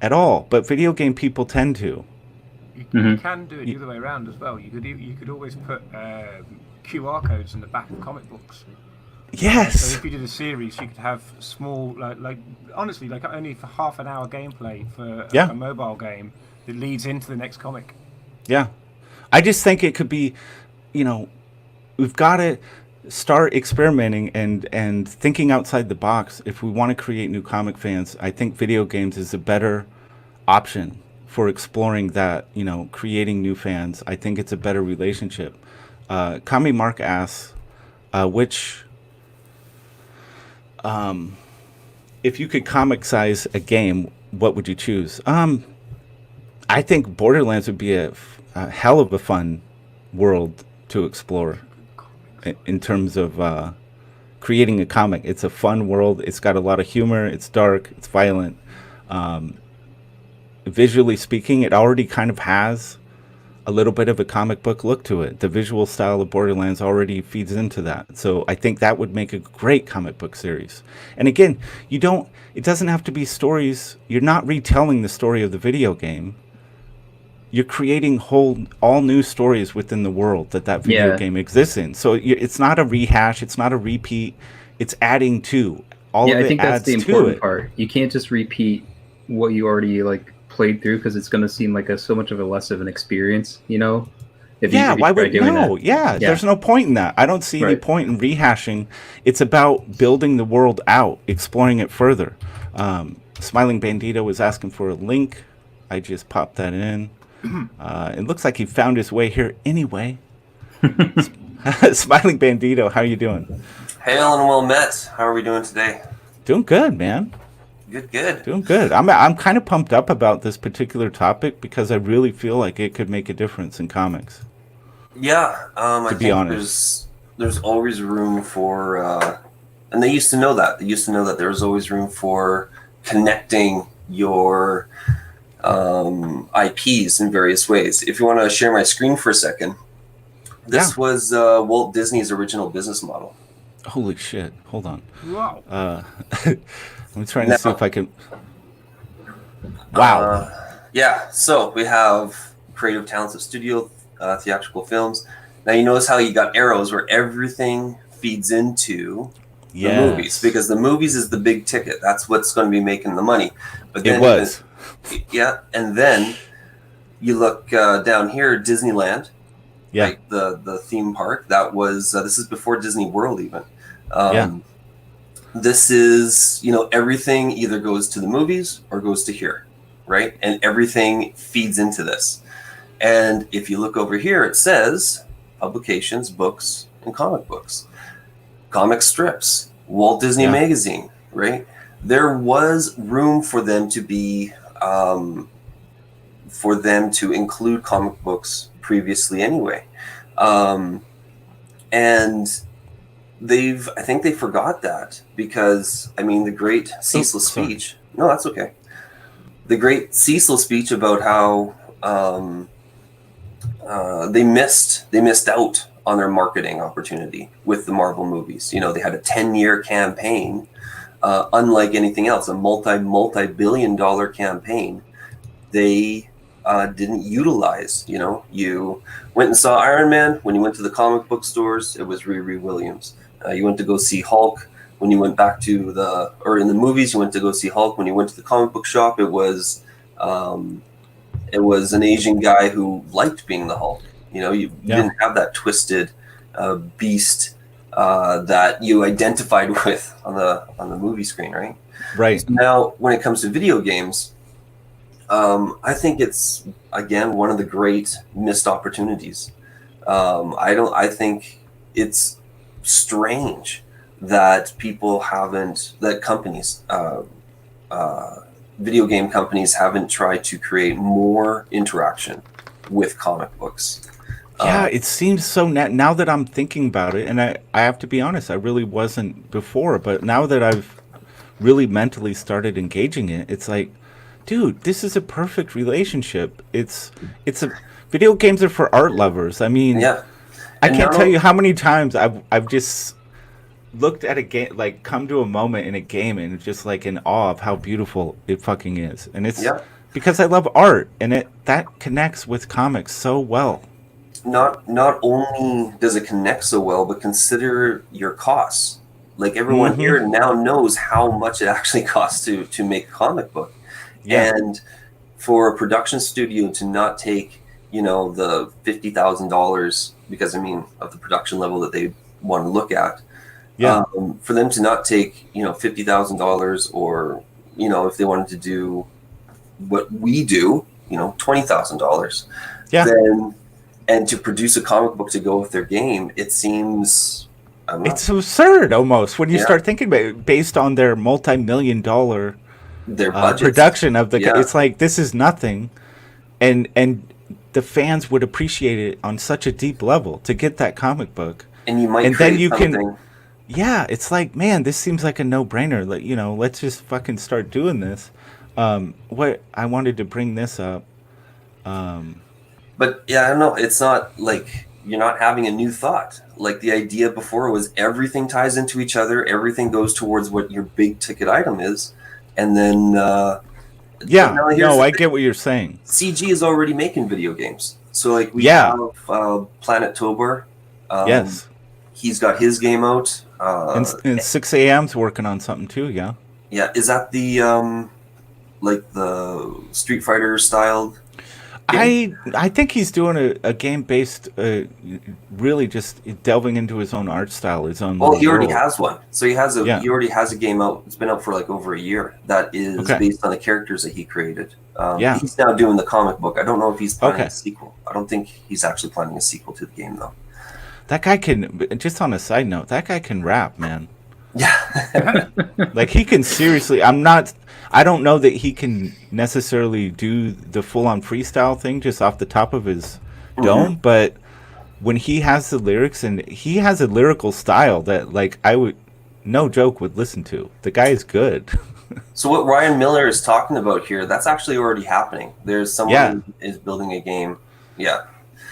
at all. But video game people tend to. You can do it the other way around as well. You could always put QR codes in the back of comic books. Yes. So if you did a series, you could have small, honestly, only for half an hour gameplay for a mobile game that leads into the next comic. Yeah, I just think it could be, we've got to start experimenting and thinking outside the box. If we want to create new comic fans, I think video games is a better option for exploring that, creating new fans. I think it's a better relationship. Kami Mark asks, if you could comic size a game, what would you choose? I think Borderlands would be a hell of a fun world to explore in terms of creating a comic. It's a fun world. It's got a lot of humor. It's dark. It's violent. visually speaking, it already kind of has a little bit of a comic book look to it. The visual style of Borderlands already feeds into that. So I think that would make a great comic book series. And again, it doesn't have to be stories. You're not retelling the story of the video game. You're creating all new stories within the world that video game exists in. So it's not a rehash. It's not a repeat. It's adding to. All of it I think that's adds the to important it. part. You can't just repeat what you already played through, because it's going to seem like so much of a less of an experience, if Why try would doing no? that. Yeah, there's no point in that. I don't see any Right. point in rehashing. It's about building the world out, exploring it further. Smiling Bandito was asking for a link. I just popped that in. It looks like he found his way here anyway. Smiling Bandito, how you doing? Hail and well met. How are we doing today? Doing good, man. Good. Doing good. I'm kind of pumped up about this particular topic because I really feel like it could make a difference in comics. Yeah, I be think honest. there's always room for, and they used to know that. They used to know that there was always room for connecting your IPs in various ways. If you want to share my screen for a second, this was Walt Disney's original business model. Holy shit. Hold on. Wow. I'm trying to see if I can. Wow. So we have creative talents of studio theatrical films. Now you notice how you got arrows where everything feeds into the movies, because the movies is the big ticket. That's what's going to be making the money. But then it was. And then you look down here, Disneyland. Yeah. Right? The theme park. That was this is before Disney World even. This is, everything either goes to the movies or goes to here, right? And everything feeds into this. And if you look over here, it says publications, books, and comic books. Comic strips, Walt Disney Magazine, right? There was room for them to be, for them to include comic books previously anyway. And I think they forgot that because, the great Cecil speech. No, that's okay. The great Cecil speech about how they missed out on their marketing opportunity with the Marvel movies. They had a 10-year campaign, unlike anything else, a multi-billion-dollar campaign. They didn't utilize. You went and saw Iron Man. When you went to the comic book stores, it was Riri Williams. You went to go see Hulk. When you went back to in the movies, you went to go see Hulk. When you went to the comic book shop, it was an Asian guy who liked being the Hulk. You didn't have that twisted beast that you identified with on the movie screen, right? Right. So now, when it comes to video games, I think it's again one of the great missed opportunities. I think it's strange that companies, video game companies, haven't tried to create more interaction with comic books. It seems so now that I'm thinking about it, and I have to be honest, I really wasn't before, but now that I've really mentally started engaging it, it's like, dude, this is a perfect relationship. Video games are for art lovers. I can't tell you how many times I've just looked at a game, come to a moment in a game and just in awe of how beautiful it fucking is. And it's because I love art, and that connects with comics so well. Not only does it connect so well, but consider your costs. Everyone here now knows how much it actually costs to make a comic book. Yeah. And for a production studio to not take, the $50,000, because of the production level that they want to look at, for them to not take, $50,000, or, if they wanted to do what we do, $20,000, then, and to produce a comic book to go with their game, it seems, it's absurd almost when you start thinking about it, based on their multi-million-dollar their production of the it's like, this is nothing, and the fans would appreciate it on such a deep level to get that comic book, and you might, and then you something. can it's like, man, this seems like a no-brainer. Let's just fucking start doing this. What I wanted to bring this up. But yeah, I don't know. It's not like you're not having a new thought. Like the idea before was everything ties into each other. Everything goes towards what your big ticket item is, and then Yeah, now here's no, the I thing. get what you're saying. CG is already making video games. So like we Yeah. have Planet Tobar. Yes, He's got his game out. and 6 a.m.'s working on something too. Yeah. Yeah, is that the like the Street Fighter styled? I think he's doing a game based, really just delving into his own art style, his own. Well, little he already world. has one. So he has Yeah. he already has a game out. It's been out for like over a year. That is Okay. based on the characters that he created. Yeah. He's now doing the comic book. I don't know if he's planning Okay. a sequel. I don't think he's actually planning a sequel to the game though. That guy can. Just on a side note, that guy can rap, man. Yeah. Like he can seriously. I don't know that he can necessarily do the full on freestyle thing just off the top of his dome, but when he has the lyrics and he has a lyrical style that like I would, no joke, would listen to. The guy is good. So what Ryan Miller is talking about here, that's actually already happening. There's someone Yeah. who is building a game. Yeah.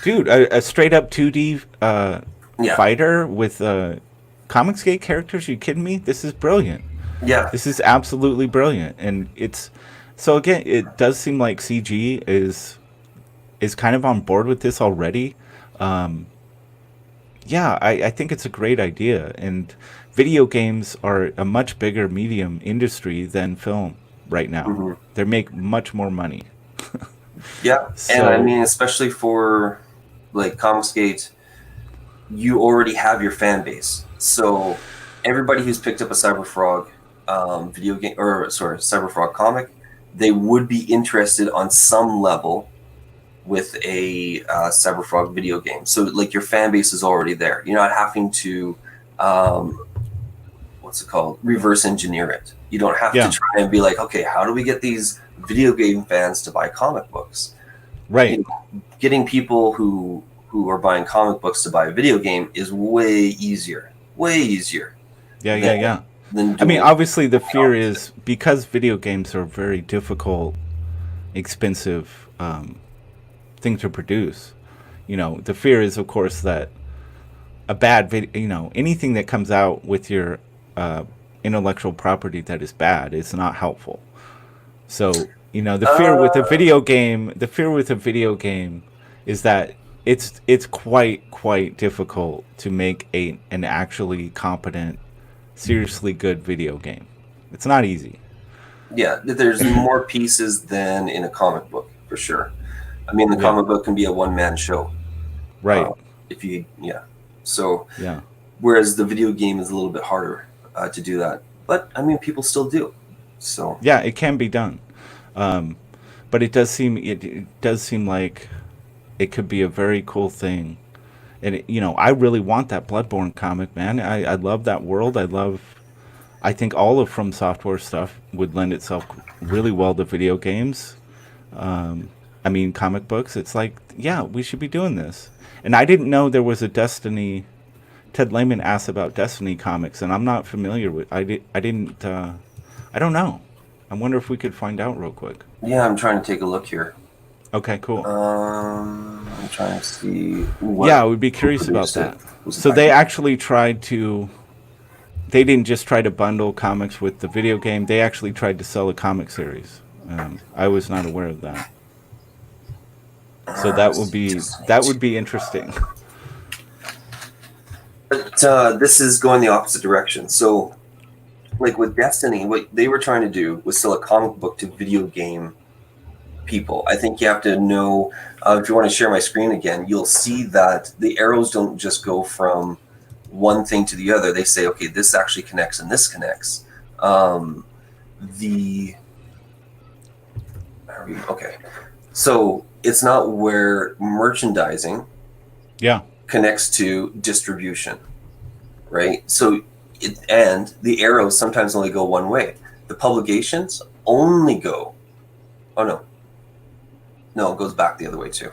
Dude, a straight up 2D Yeah. fighter with ComicsGate characters. Are you kidding me? This is brilliant. Yeah. This is absolutely brilliant, and it's so again. It does seem like CG is kind of on board with this already. Yeah, I think it's a great idea, and video games are a much bigger medium industry than film right now. Mhm. They make much more money. Yeah, So- and I mean, especially for like ComicsGate, you already have your fan base. So everybody who's picked up a Cyberfrog video game, or sorry, Cyberfrog comic, they would be interested on some level with a Cyberfrog video game. So like your fan base is already there. You're not having to what's it called? Reverse engineer it. You don't have Yeah. to try and be like, okay, how do we get these video game fans to buy comic books? Right. Getting people who are buying comic books to buy a video game is way easier. Way easier. Yeah, yeah, yeah. Than I mean, doing- obviously, the fear is because video games are very difficult, expensive thing to produce. You know, the fear is, of course, that a bad video, you know, anything that comes out with your intellectual property that is bad is not helpful. So, you know, the fear with a video game, is that it's quite difficult to make an actually competent, seriously good video game. It's not easy. Yeah, there's more pieces than in a comic book, for sure. I mean, the Yeah. comic book can be a one-man show. Right. If you, yeah. So, Yeah. whereas the video game is a little bit harder to do that. But, I mean, people still do. So, Yeah, it can be done. But it does seem like it could be a very cool thing. And you know, I really want that Bloodborne comic, man. I love that world. I think all of From Software stuff would lend itself really well to video games. I mean, comic books. It's like, yeah, we should be doing this. And I didn't know there was a Destiny. Ted Lehman asked about Destiny comics, and I'm not familiar with. I didn't. I don't know. I wonder if we could find out real quick. yeah, I'm trying to take a look here. Okay, cool. I'm trying to see what... Yeah, I would be curious who about produced that. it. Was it So they back- actually tried to. They didn't just try to bundle comics with the video game. They actually tried to sell a comic series. I was not aware of that. So that would be interesting. But this is going the opposite direction. So, like with Destiny, what they were trying to do was sell a comic book to video game people. I think you have to know, if you want to share my screen again, you'll see that the arrows don't just go from one thing to the other. They say, okay, this actually connects and this connects. Okay. So it's not where merchandising Yeah. connects to distribution, right? So, and the arrows sometimes only go one way. The publications only go, oh no, it goes back the other way too.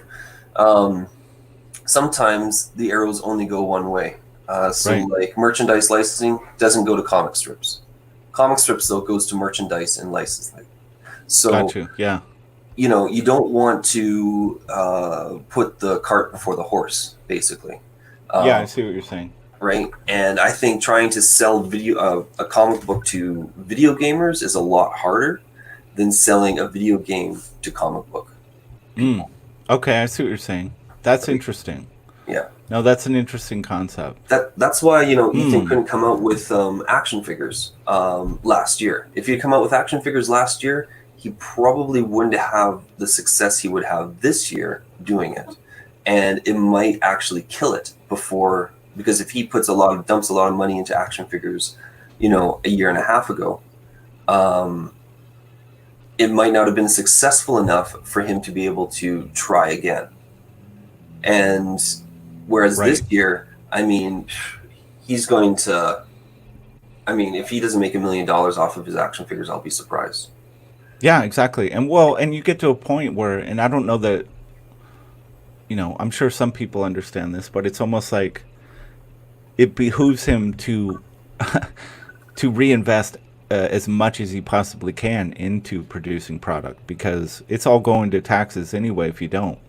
Sometimes the arrows only go one way. So Right. like merchandise licensing doesn't go to comic strips. Comic strips though goes to merchandise and licensing. So, Got you. Yeah. you know, you don't want to put the cart before the horse, basically. Yeah, I see what you're saying. Right. And I think trying to sell a comic book to video gamers is a lot harder than selling a video game to comic book. Okay, I see what you're saying. That's interesting. Yeah. No, that's an interesting concept. That's why, you know, Ethan couldn't come out with action figures last year. If he'd come out with action figures last year, he probably wouldn't have the success he would have this year doing it. And it might actually kill it before, because if he dumps a lot of money into action figures, you know, a year and a half ago, it might not have been successful enough for him to be able to try again. And whereas this year, I mean, he's going to, I mean, if he doesn't make $1 million off of his action figures, I'll be surprised. Yeah, exactly. And you get to a point where, and I don't know that, you know, I'm sure some people understand this, but it's almost like it behooves him to to reinvest as much as he possibly can into producing product, because it's all going to taxes anyway if you don't.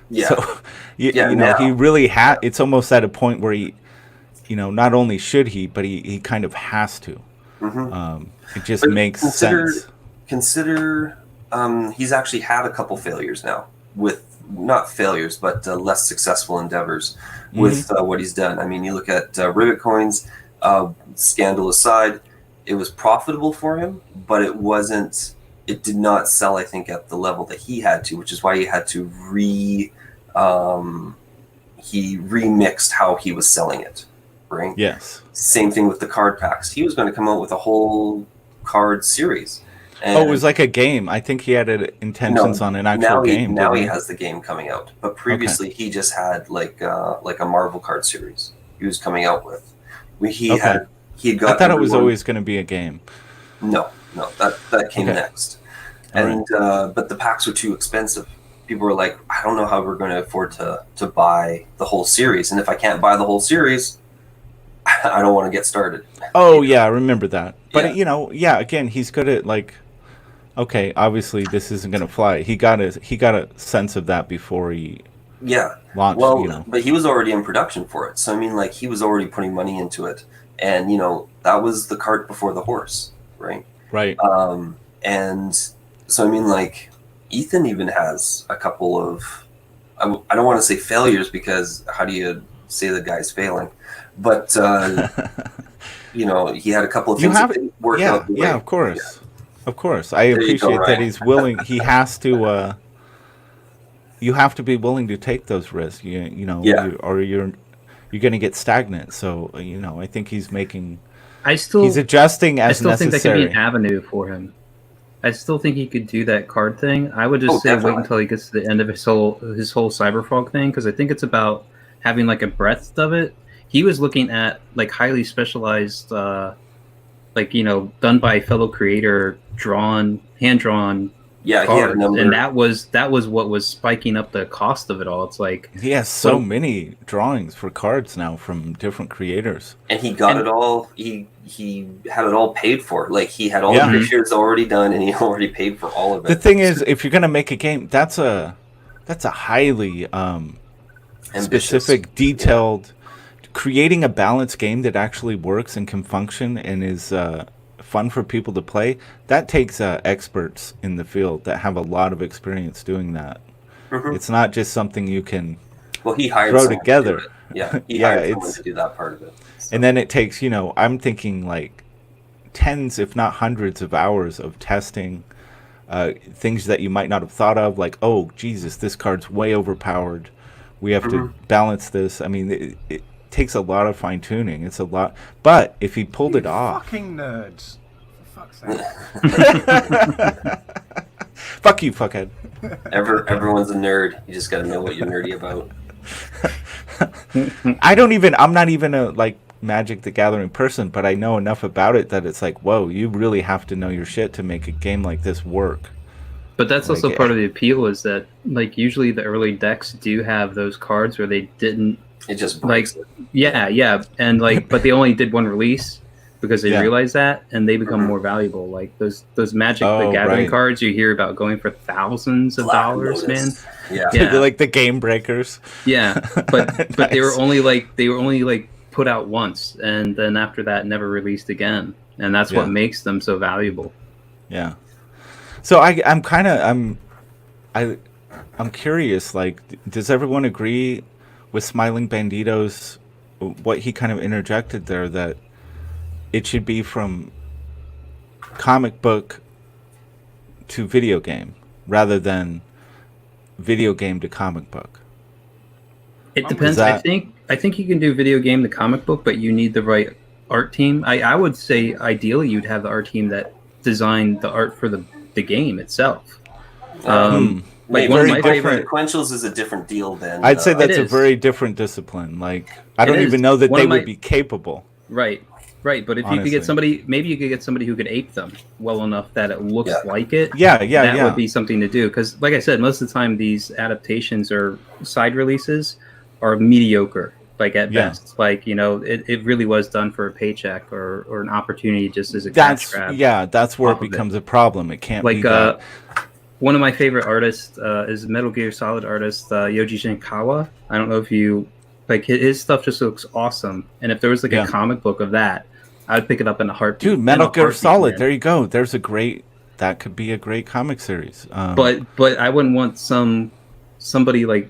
Yeah. So, you know, he really it's almost at a point where he, you know, not only should he, but he kind of has to. It just makes sense. Consider he's actually had a couple failures now, with not failures, but less successful endeavors with what he's done. I mean, you look at Rivet Coins, scandal aside, it was profitable for him, but it did not sell, I think, at the level that he had to, which is why he had to he remixed how he was selling it, right? Yes. Same thing with the card packs. He was going to come out with a whole card series. And it was like a game. I think he had intentions on an actual game. Now he has the game coming out, but previously he just had like a Marvel card series he was coming out with. He had got. I thought it was always going to be a game. No, that came next, and but the packs were too expensive. People were like, I don't know how we're going to afford to buy the whole series, and if I can't buy the whole series, I don't want to get started. Oh yeah, I remember that. But you know, again, he's good at like. Okay, obviously this isn't going to fly. He got a sense of that before he launched. Well, you know. But he was already in production for it, so I mean, like he was already putting money into it, and you know that was the cart before the horse, right? Right. And so I mean, like Ethan even has a couple of, I don't want to say failures, because how do you say the guy's failing? But you know, he had a couple of things that didn't work out. Yeah, of course. Yeah. Of course, I appreciate that he's willing. He has to. You have to be willing to take those risks. You know, or you're going to get stagnant. So you know, I think he's making. He's adjusting as necessary. I still think that could be an avenue for him. I still think he could do that card thing. I would just say wait until he gets to the end of his whole Cyberfrog thing, because I think it's about having like a breadth of it. He was looking at like highly specialized. Like, you know, done by a fellow creator, hand drawn cards, and that was what was spiking up the cost of it all. It's like he has so many drawings for cards now from different creators, and he got it all. He had it all paid for. Like he had all the pictures already done, and he already paid for all of it. The thing is, if you're gonna make a game, that's a highly specific, detailed. Creating a balanced game that actually works and can function and is fun for people to play, that takes experts in the field that have a lot of experience doing that. It's not just something you can throw together. He hired someone to do that part of it. So. And then it takes, you know, I'm thinking like tens, if not hundreds of hours of testing things that you might not have thought of, like, oh, Jesus, this card's way overpowered. We have to balance this. I mean, it takes a lot of fine tuning. It's a lot, but if he pulled it off, fucking nerds, for fuck's sake. Fuck you, fuckhead. Everyone's a nerd. You just got to know what you're nerdy about. I'm not even a like Magic the Gathering person, but I know enough about it that it's like, whoa, you really have to know your shit to make a game like this work. But that's also part of the appeal, is that like usually the early decks do have those cards where they didn't. It just breaks it. Yeah, and like, but they only did one release, because they Yeah. realize that, and they become more valuable. Like those Magic the Gathering right. cards you hear about going for thousands of Black dollars, man. Lotus. Yeah. Yeah. They're like the game breakers. Yeah, but they were Nice. only like put out once, and then after that, never released again, and that's what Yeah. makes them so valuable. Yeah. So I'm curious. Like, does everyone agree with Smiling Bandito's what he kind of interjected there, that it should be from comic book to video game rather than video game to comic book? It depends. that- I think you can do video game to comic book, but you need the right art team. I would say ideally you'd have the art team that designed the art for the game itself. Like Maybe one of very my different. favorite. Sequentials is a different deal than I'd say that's It a is. very different discipline. Like, I don't is. even know that One they of my- would be capable. Right. But if you could Honestly. get somebody, maybe you could get somebody who could ape them well enough that it looks Yeah. like it. Yeah, That would be something to do. Because, like I said, most of the time these adaptations or side releases are mediocre. Like at Yeah. best, like it really was done for a paycheck or an opportunity just as a cash grab. That's where off it of it. becomes a problem. It can't Like be that. one of my favorite artists is Metal Gear Solid artist Yoji Shinkawa. I don't know if you like his stuff. Just looks awesome. And if there was like Yeah. a comic book of that, I'd pick it up in a heartbeat. Dude, Metal In a Gear heartbeat, Solid. man. There you go. That could be a great comic series. But I wouldn't want somebody like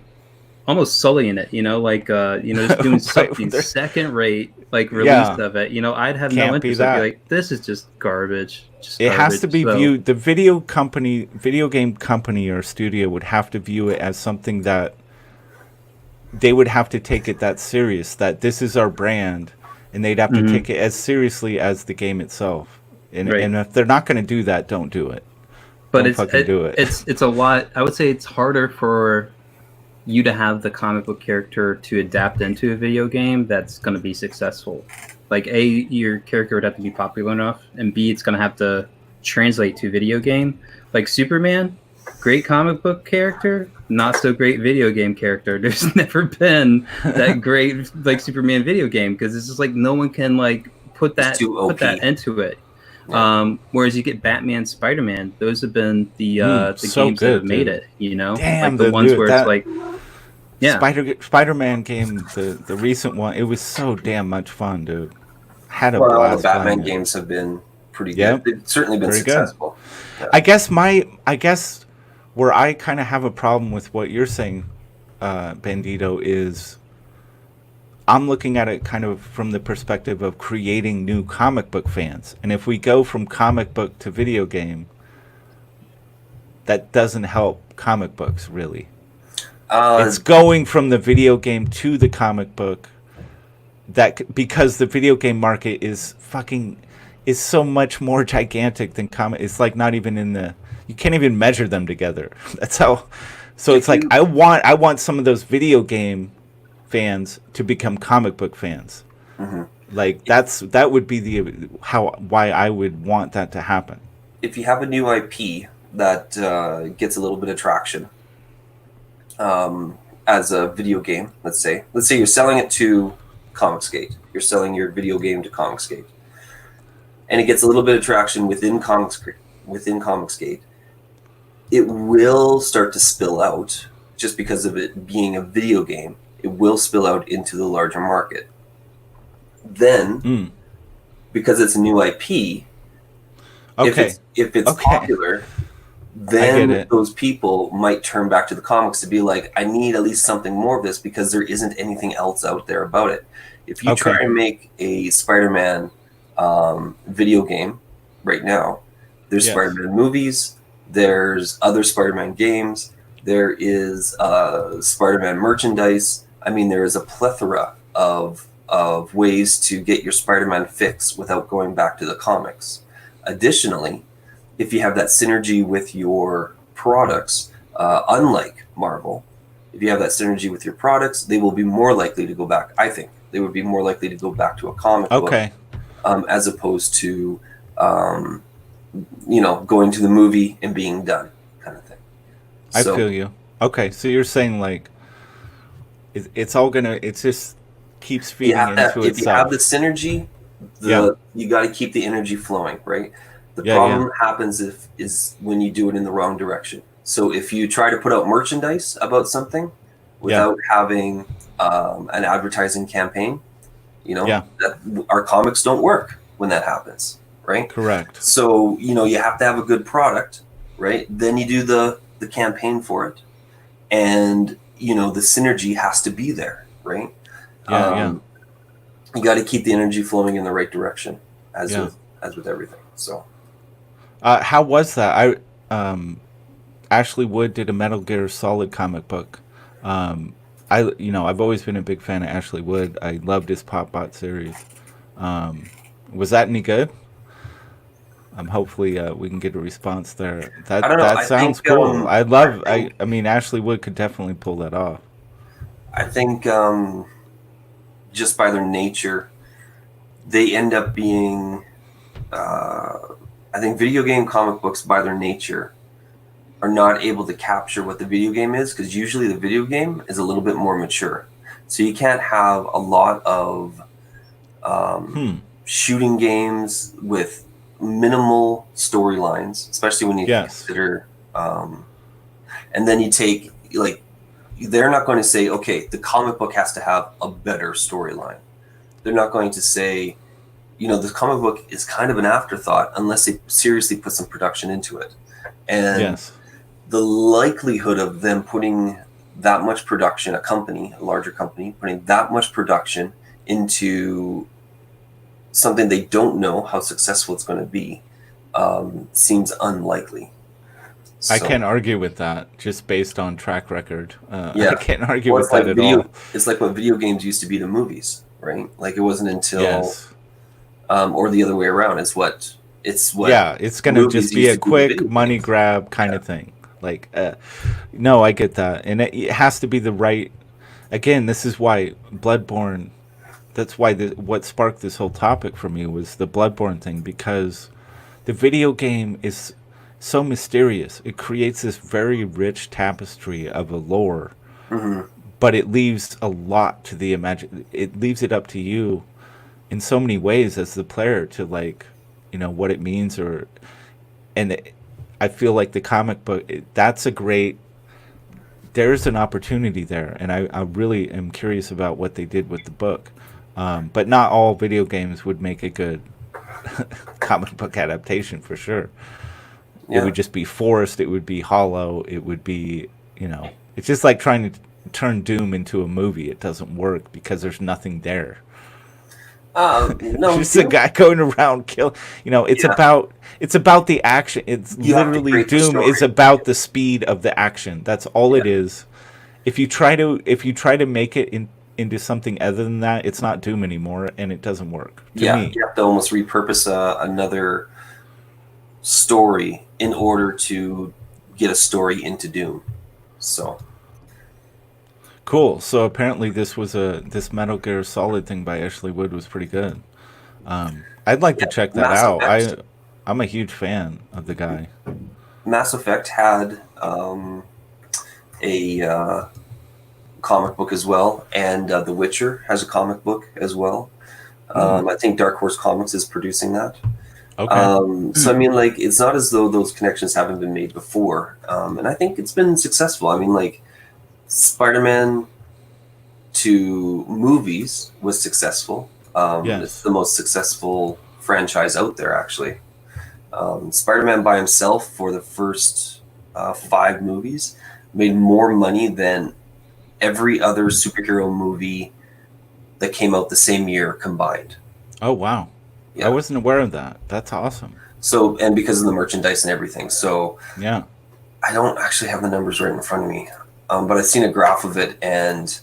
almost sullying it, just doing something they're- second rate like release Yeah. of it. I'd have Can't no be interest. I'd that. be like, this is just garbage. it has to be So- viewed. The video game company or studio would have to view it as something that they would have to take it that serious. That this is our brand, and they'd have to take it as seriously as the game itself. And, Right. and if they're not going to do that, don't do it. But Don't it's fucking do it. it's a lot. I would say it's harder for you to have the comic book character to adapt into a video game that's going to be successful. Like A, your character would have to be popular enough, and B, it's going to have to translate to video game. Like Superman, great comic book character, not so great video game character. There's never been that great like Superman video game because it's just like no one can like put that too OP. into it. Whereas you get Batman, SpiderMan, those have been the so games that good, have made dude. it. Damn, like the ones where it's like, yeah, Spider-Man game, the recent one, it was so damn much fun, dude. Had a Well, the blast. Batman playing it. games have been pretty Yeah. good. They've certainly been Very good. successful. I guess where I kind of have a problem with what you're saying, Bandito, is I'm looking at it kind of from the perspective of creating new comic book fans. And if we go from comic book to video game, that doesn't help comic books really. It's going from the video game to the comic book because the video game market is so much more gigantic than comic. It's like not even you can't even measure them together. That's how. So it's like I want some of those video game fans to become comic book fans. Mm-hmm. Like that would be why I would want that to happen. If you have a new IP that gets a little bit of traction as a video game, let's say you're selling it to ComicsGate, you're selling your video game to ComicsGate, and it gets a little bit of traction within ComicsGate, it will start to spill out just because of it being a video game. It will spill out into the larger market. Then, because it's a new IP, Okay. if it's Okay. popular, get then it. those people might turn back to the comics to be like, I need at least something more of this because there isn't anything else out there about it. If you try and make a Spider-Man video game right now, there's Yes. Spider-Man movies, there's other Spider-Man games, there is Spider-Man merchandise. I mean, there is a plethora of ways to get your Spider-Man fix without going back to the comics. Additionally, if you have that synergy with your products, unlike Marvel, if you have that synergy with your products, they will be more likely to go back. I think they would be more likely to go back to a comic book, as opposed to, going to the movie and being done, kind of thing. I feel you. Okay, so you're saying like it just keeps feeding into if you have itself. the synergy, You got to keep the energy flowing, right? The Yeah, problem happens is when you do it in the wrong direction. So if you try to put out merchandise about something without having an advertising campaign, our comics don't work when that happens, right? Correct. So you have to have a good product, right? Then you do the campaign for it, and the synergy has to be there, right? You got to keep the energy flowing in the right direction, as with everything. So, how was that? Ashley Wood did a Metal Gear Solid comic book. I've always been a big fan of Ashley Wood. I loved his Popbot series. Was that any good? Hopefully we can get a response there. I don't know. That sounds cool. I mean, Ashley Wood could definitely pull that off. I think just by their nature, they end up being. I think video game comic books, by their nature, are not able to capture what the video game is, because usually the video game is a little bit more mature. So you can't have a lot of shooting games with minimal storylines, especially when you consider. And then you take, like, they're not going to say, okay, the comic book has to have a better storyline. They're not going to say, the comic book is kind of an afterthought unless they seriously put some production into it. And the likelihood of them putting that much production, a larger company, putting that much production into something they don't know how successful it's going to be, seems unlikely. So, I can't argue with that, just based on track record. I can't argue with that at all. It's like what video games used to be to movies, right? Like, it wasn't until, or the other way around. It's what it's going to just be a quick money grab kind of thing. Like, no, I get that, and it has to be the right. Again, this is why Bloodborne. That's why what sparked this whole topic for me was the Bloodborne thing, because the video game is so mysterious. It creates this very rich tapestry of a lore, but it leaves a lot to the It leaves it up to you in so many ways as the player to, like, what it means, I feel like the comic book, there's an opportunity there, and I really am curious about what they did with the book. But not all video games would make a good comic book adaptation, for sure. It would just be forced. It would be hollow. It would be, it's just like trying to turn Doom into a movie. It doesn't work because there's nothing there. No, just a guy going around kill. It's about the action. It's literally Doom is about the speed of the action. That's all it is. If you try to make it into something other than that, it's not Doom anymore, and it doesn't work. To me. You have to almost repurpose another story in order to get a story into Doom. So cool. So apparently this Metal Gear Solid thing by Ashley Wood was pretty good. I'd like to check that out. I'm a huge fan of the guy. Mass Effect had a comic book as well, and The Witcher has a comic book as well. I think Dark Horse Comics is producing that. Okay. So I mean, like, it's not as though those connections haven't been made before, and I think it's been successful. I mean, like, SpiderMan to movies was successful. It's the most successful franchise out there, actually. SpiderMan by himself for the first 5 movies made more money than every other superhero movie that came out the same year combined. Oh, wow. I wasn't aware of that. That's awesome. So, and because of the merchandise and everything. So, yeah, I don't actually have the numbers right in front of me, but I've seen a graph of it, and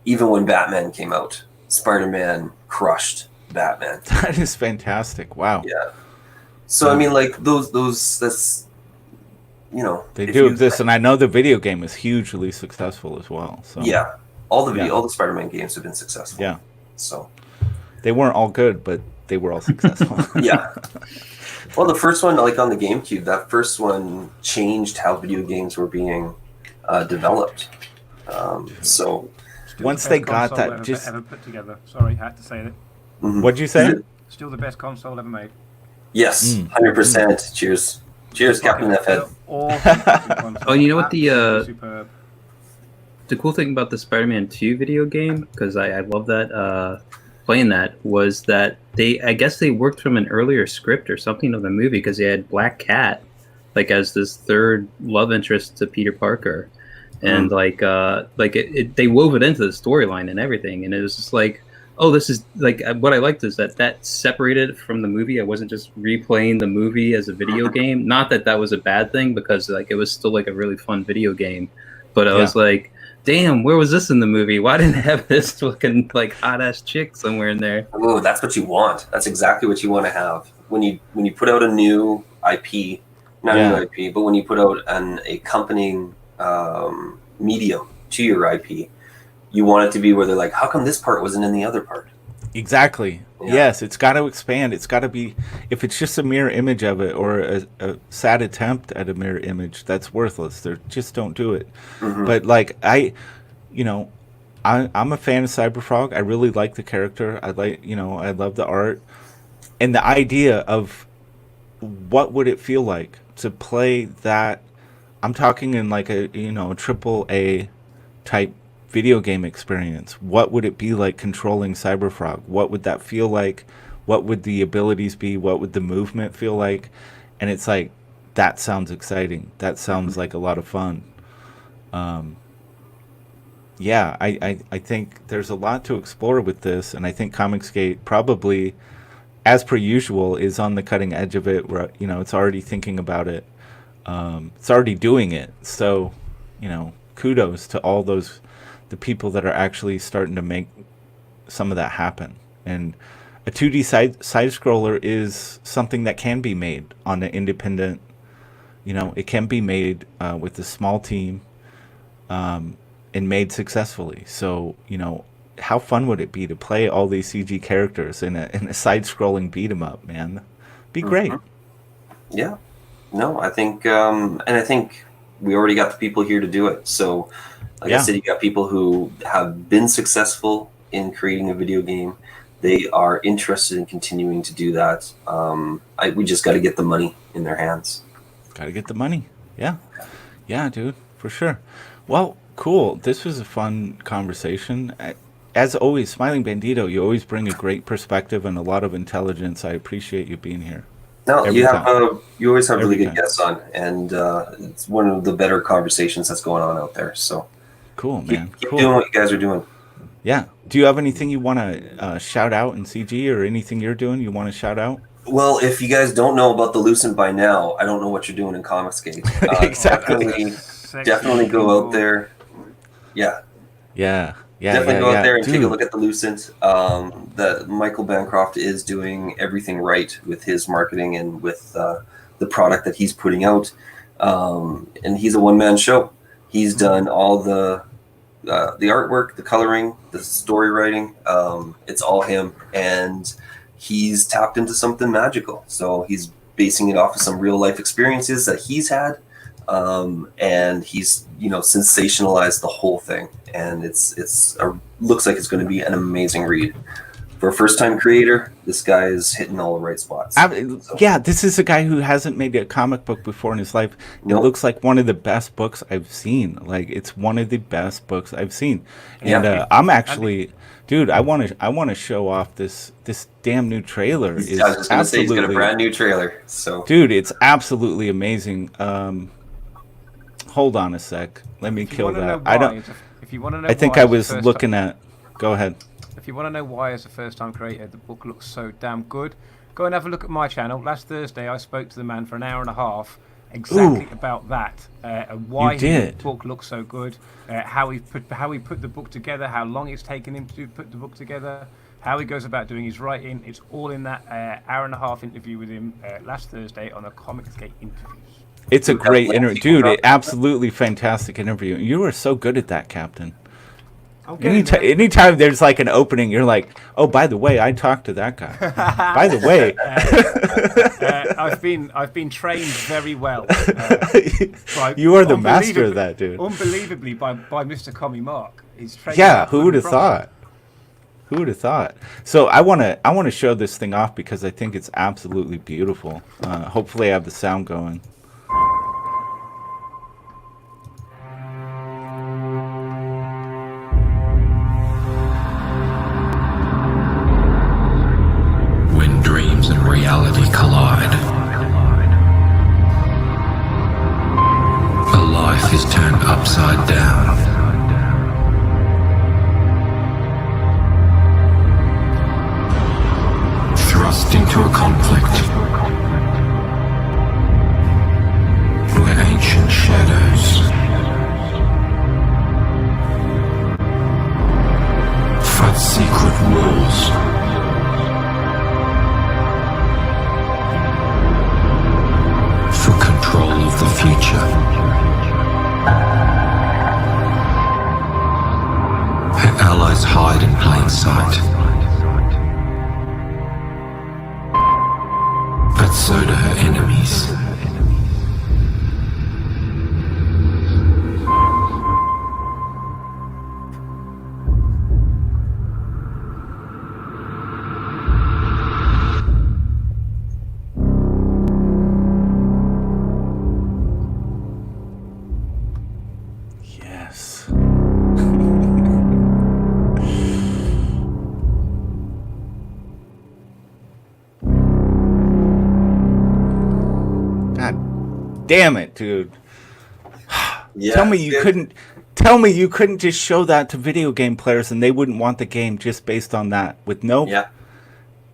even when Batman came out, Spider-Man crushed Batman. That is fantastic. Wow. Yeah. So, I mean, like, those that's, they do exist, and I know the video game is hugely successful as well. So yeah, all the Spider-Man games have been successful. Yeah. So they weren't all good, but they were all successful. Yeah. Well, the first one, like on the GameCube, that first one changed how video games were being developed. So once they got that, just ever put together. Sorry, I had to say that. What'd you say? Still the best console ever made. Yes, 100%. Cheers. Cheers, Captain F-Head. Oh, you know what Superb. the cool thing about the Spider-Man 2 video game, because I love that, playing that, was that I guess they worked from an earlier script or something of the movie, because they had Black Cat like as this third love interest to Peter Parker, and they wove it into the storyline and everything, and it was just like, oh, this is like, what I liked is that separated it from the movie. I wasn't just replaying the movie as a video game. Not that that was a bad thing, because like it was still like a really fun video game, but I was like, damn, where was this in the movie? Why didn't it have this looking like hot ass chick somewhere in there? Oh, that's what you want. That's exactly what you want to have when you put out a new IP, not a new IP, but when you put out an accompanying medium to your IP. You want it to be where they're like, how come this part wasn't in the other part? Exactly. Yeah. Yes, it's got to expand. It's got to be, if it's just a mirror image of it or a sad attempt at a mirror image, that's worthless. They just don't do it. But like I'm a fan of Cyberfrog. I really like the character. I love the art and the idea of what would it feel like to play that. I'm talking in like a triple A type video game experience. What would it be like controlling Cyberfrog? What would that feel like? What would the abilities be? What would the movement feel like? And it's like, that sounds exciting. That sounds like a lot of fun. I think there's a lot to explore with this, and I think ComicsGate probably, as per usual, is on the cutting edge of it, where it's already thinking about it. It's already doing it. So, kudos to all the people that are actually starting to make some of that happen. And a 2D side scroller is something that can be made on an independent, it can be made with a small team and made successfully. So, how fun would it be to play all these CG characters in a side scrolling beat 'em up, man? Be great. Yeah. No, I think I think we already got the people here to do it. So like I said, you got people who have been successful in creating a video game. They are interested in continuing to do that. We just got to get the money in their hands. Got to get the money. Yeah. Yeah, dude, for sure. Well, cool. This was a fun conversation. As always, Smiling Bandito, you always bring a great perspective and a lot of intelligence. I appreciate you being here. No, you always have really good guests on, and it's one of the better conversations that's going on out there. So cool, man. Keep doing what you guys are doing. Yeah. Do you have anything you want to shout out in CG, or anything you're doing you want to shout out? Well, if you guys don't know about the Lucent by now, I don't know what you're doing in ComicsGate. Exactly. Definitely go out there. Yeah. Definitely go out there and take a look at the Lucent. The Michael Bancroft is doing everything right with his marketing and with the product that he's putting out. And he's a one-man show. He's done all the artwork, the coloring, the story writing. It's all him, and he's tapped into something magical. So he's basing it off of some real life experiences that he's had, and he's sensationalized the whole thing. And looks like it's going to be an amazing read. For a first-time creator, this guy is hitting all the right spots. Yeah, this is a guy who hasn't made a comic book before in his life. It looks like one of the best books I've seen. Like, it's one of the best books I've seen. And I'm actually, dude, I want to show off this damn new trailer. I was just going to say, he's got a brand new trailer. So, dude, it's absolutely amazing. Hold on a sec. Let me kill that. I think I was looking at. Go ahead. If you want to know why, as a first-time creator, the book looks so damn good, go and have a look at my channel. Last Thursday, I spoke to the man for an hour and a half exactly about that, and why the book looks so good, how he put the book together, how long it's taken him to put the book together, how he goes about doing his writing. It's all in that hour and a half interview with him last Thursday on the ComicsGate interviews. It's a great interview, dude. Absolutely fantastic interview. You were so good at that, Captain. Anytime there's like an opening, you're like, oh, by the way, I talked to that guy. By the way, I've been trained very well. You are the master of that, dude. Unbelievably by Mr. Commie Mark. He's trained. Yeah, who would have thought? Who would have thought? So I want to show this thing off because I think it's absolutely beautiful. Hopefully I have the sound going. When dreams and reality collide, a life is turned upside down. Thrust into a conflict where ancient shadows fight secret wars. For control of the future. Her allies hide in plain sight. But so do her enemies. Yes. God damn it, dude. Yeah, Tell me you it- couldn't tell me you couldn't just show that to video game players and they wouldn't want the game just based on that with no. Yeah,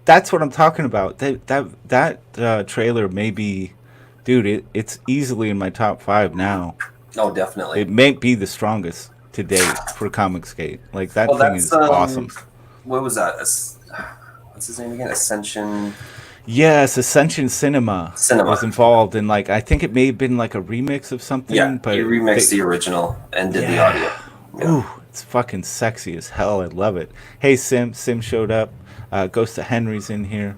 That's what I'm talking about. That trailer may be, dude, it's easily in my top 5 now. oh, definitely. It may be the strongest to date for ComicsGate. Like that Well, thing that's, is awesome. What was that? What's his name again? Ascension. Yes, Ascension Cinema was involved in, like, I think it may have been like a remix of something. Yeah, but he remixed the original and did the Yeah. audio. Yeah. Ooh, it's fucking sexy as hell. I love it. Hey, Sim showed up. Ghost of Henry's in here.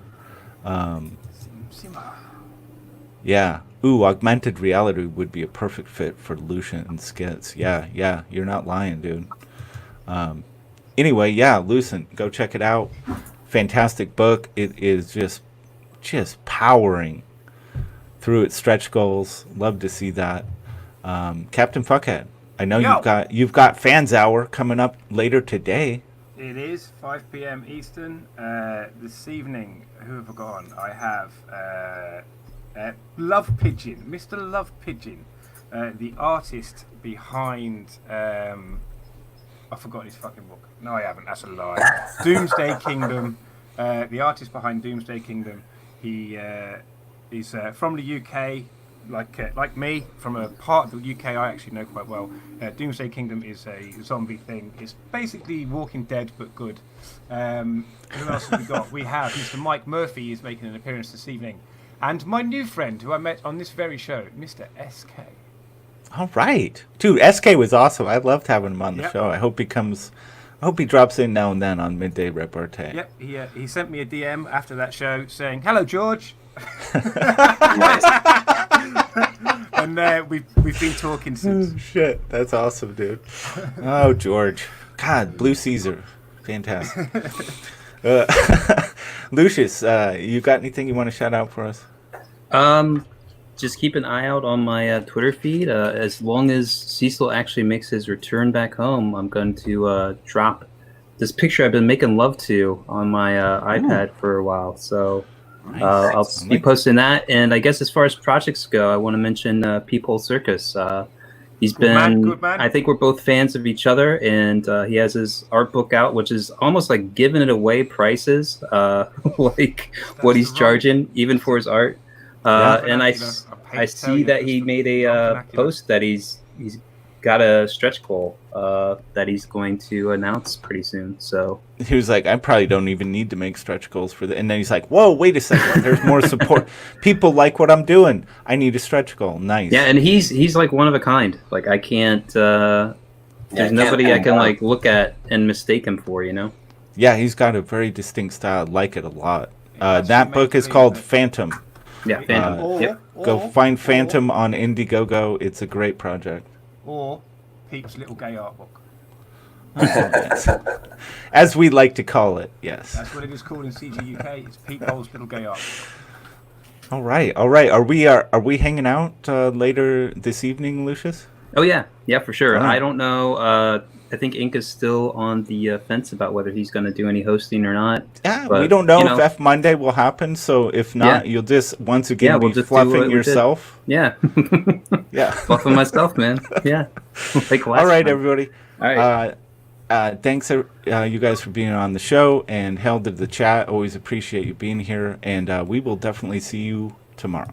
Yeah. Ooh, augmented reality would be a perfect fit for Lucius and Skits. Yeah, you're not lying, dude. Anyway, yeah, Lucent, go check it out. Fantastic book. It is just powering through its stretch goals. Love to see that. Captain Fuckhead, I know Yo. you've got Fans Hour coming up later today. It is 5 p.m. Eastern. This evening, who have I got on? I have Love Pigeon, Mr. Love Pigeon, the artist behind. I forgot his fucking book. No, I haven't. That's a lie. Doomsday Kingdom. The artist behind Doomsday Kingdom. He is from the UK, like me, from a part of the UK I actually know quite well. Doomsday Kingdom is a zombie thing. It's basically Walking Dead but good. Who else have we got? We have Mr. Mike Murphy is making an appearance this evening, and my new friend who I met on this very show, Mr. SK. All right, dude. SK was awesome. I loved having him on the Yep. show. I hope he drops in now and then on Midday Repartee. Yep, he sent me a DM after that show saying, "Hello, George," Nice. and we've been talking since. Oh, shit, that's awesome, dude. Oh, George. God, Blue Caesar. Fantastic. Lucius, you got anything you want to shout out for us? Just keep an eye out on my Twitter feed. As long as Cecil actually makes his return back home, I'm going to drop this picture I've been making love to on my iPad for a while. So I'll be posting that. And I guess as far as projects go, I want to mention Peephole Circus. He's Good man. I think we're both fans of each other, and he has his art book out, which is almost like giving it away prices, like what he's right. charging, even for his art. And I to see tell you, that he just made a vernacular. post that he's got a stretch goal that he's going to announce pretty soon. So He was like, I probably don't even need to make stretch goals for that. And then he's like, whoa, wait a second. There's more support. People like what I'm doing. I need a stretch goal. Nice. yeah, and he's like one of a kind. Like I can't. There's can't nobody pin I him can down. like look at and mistake him for. You know. Yeah, he's got a very distinct style. I like it a lot. actually That made book is me, called but- Phantom. Yeah, Phantom. Yep. Go find Phantom on Indiegogo. It's a great project. Or Peep's Little Gay Art Book. As we like to call it, yes. That's what it is called in CG UK. It's Pete Bole's Little Gay Art. All right. Are we hanging out later this evening, Lucius? Oh yeah, for sure. All right. I don't know. I think Ink is still on the fence about whether he's going to do any hosting or not. Yeah, but, we don't know you if F Monday will happen. So if not, you'll just once again we'll be just do fluffing what we did. yourself. Yeah. Yeah. Fluffing myself, man. Yeah. Like last All right, time. everybody. All right. Thanks, you guys, for being on the show, and held to the chat. Always appreciate you being here, and we will definitely see you tomorrow.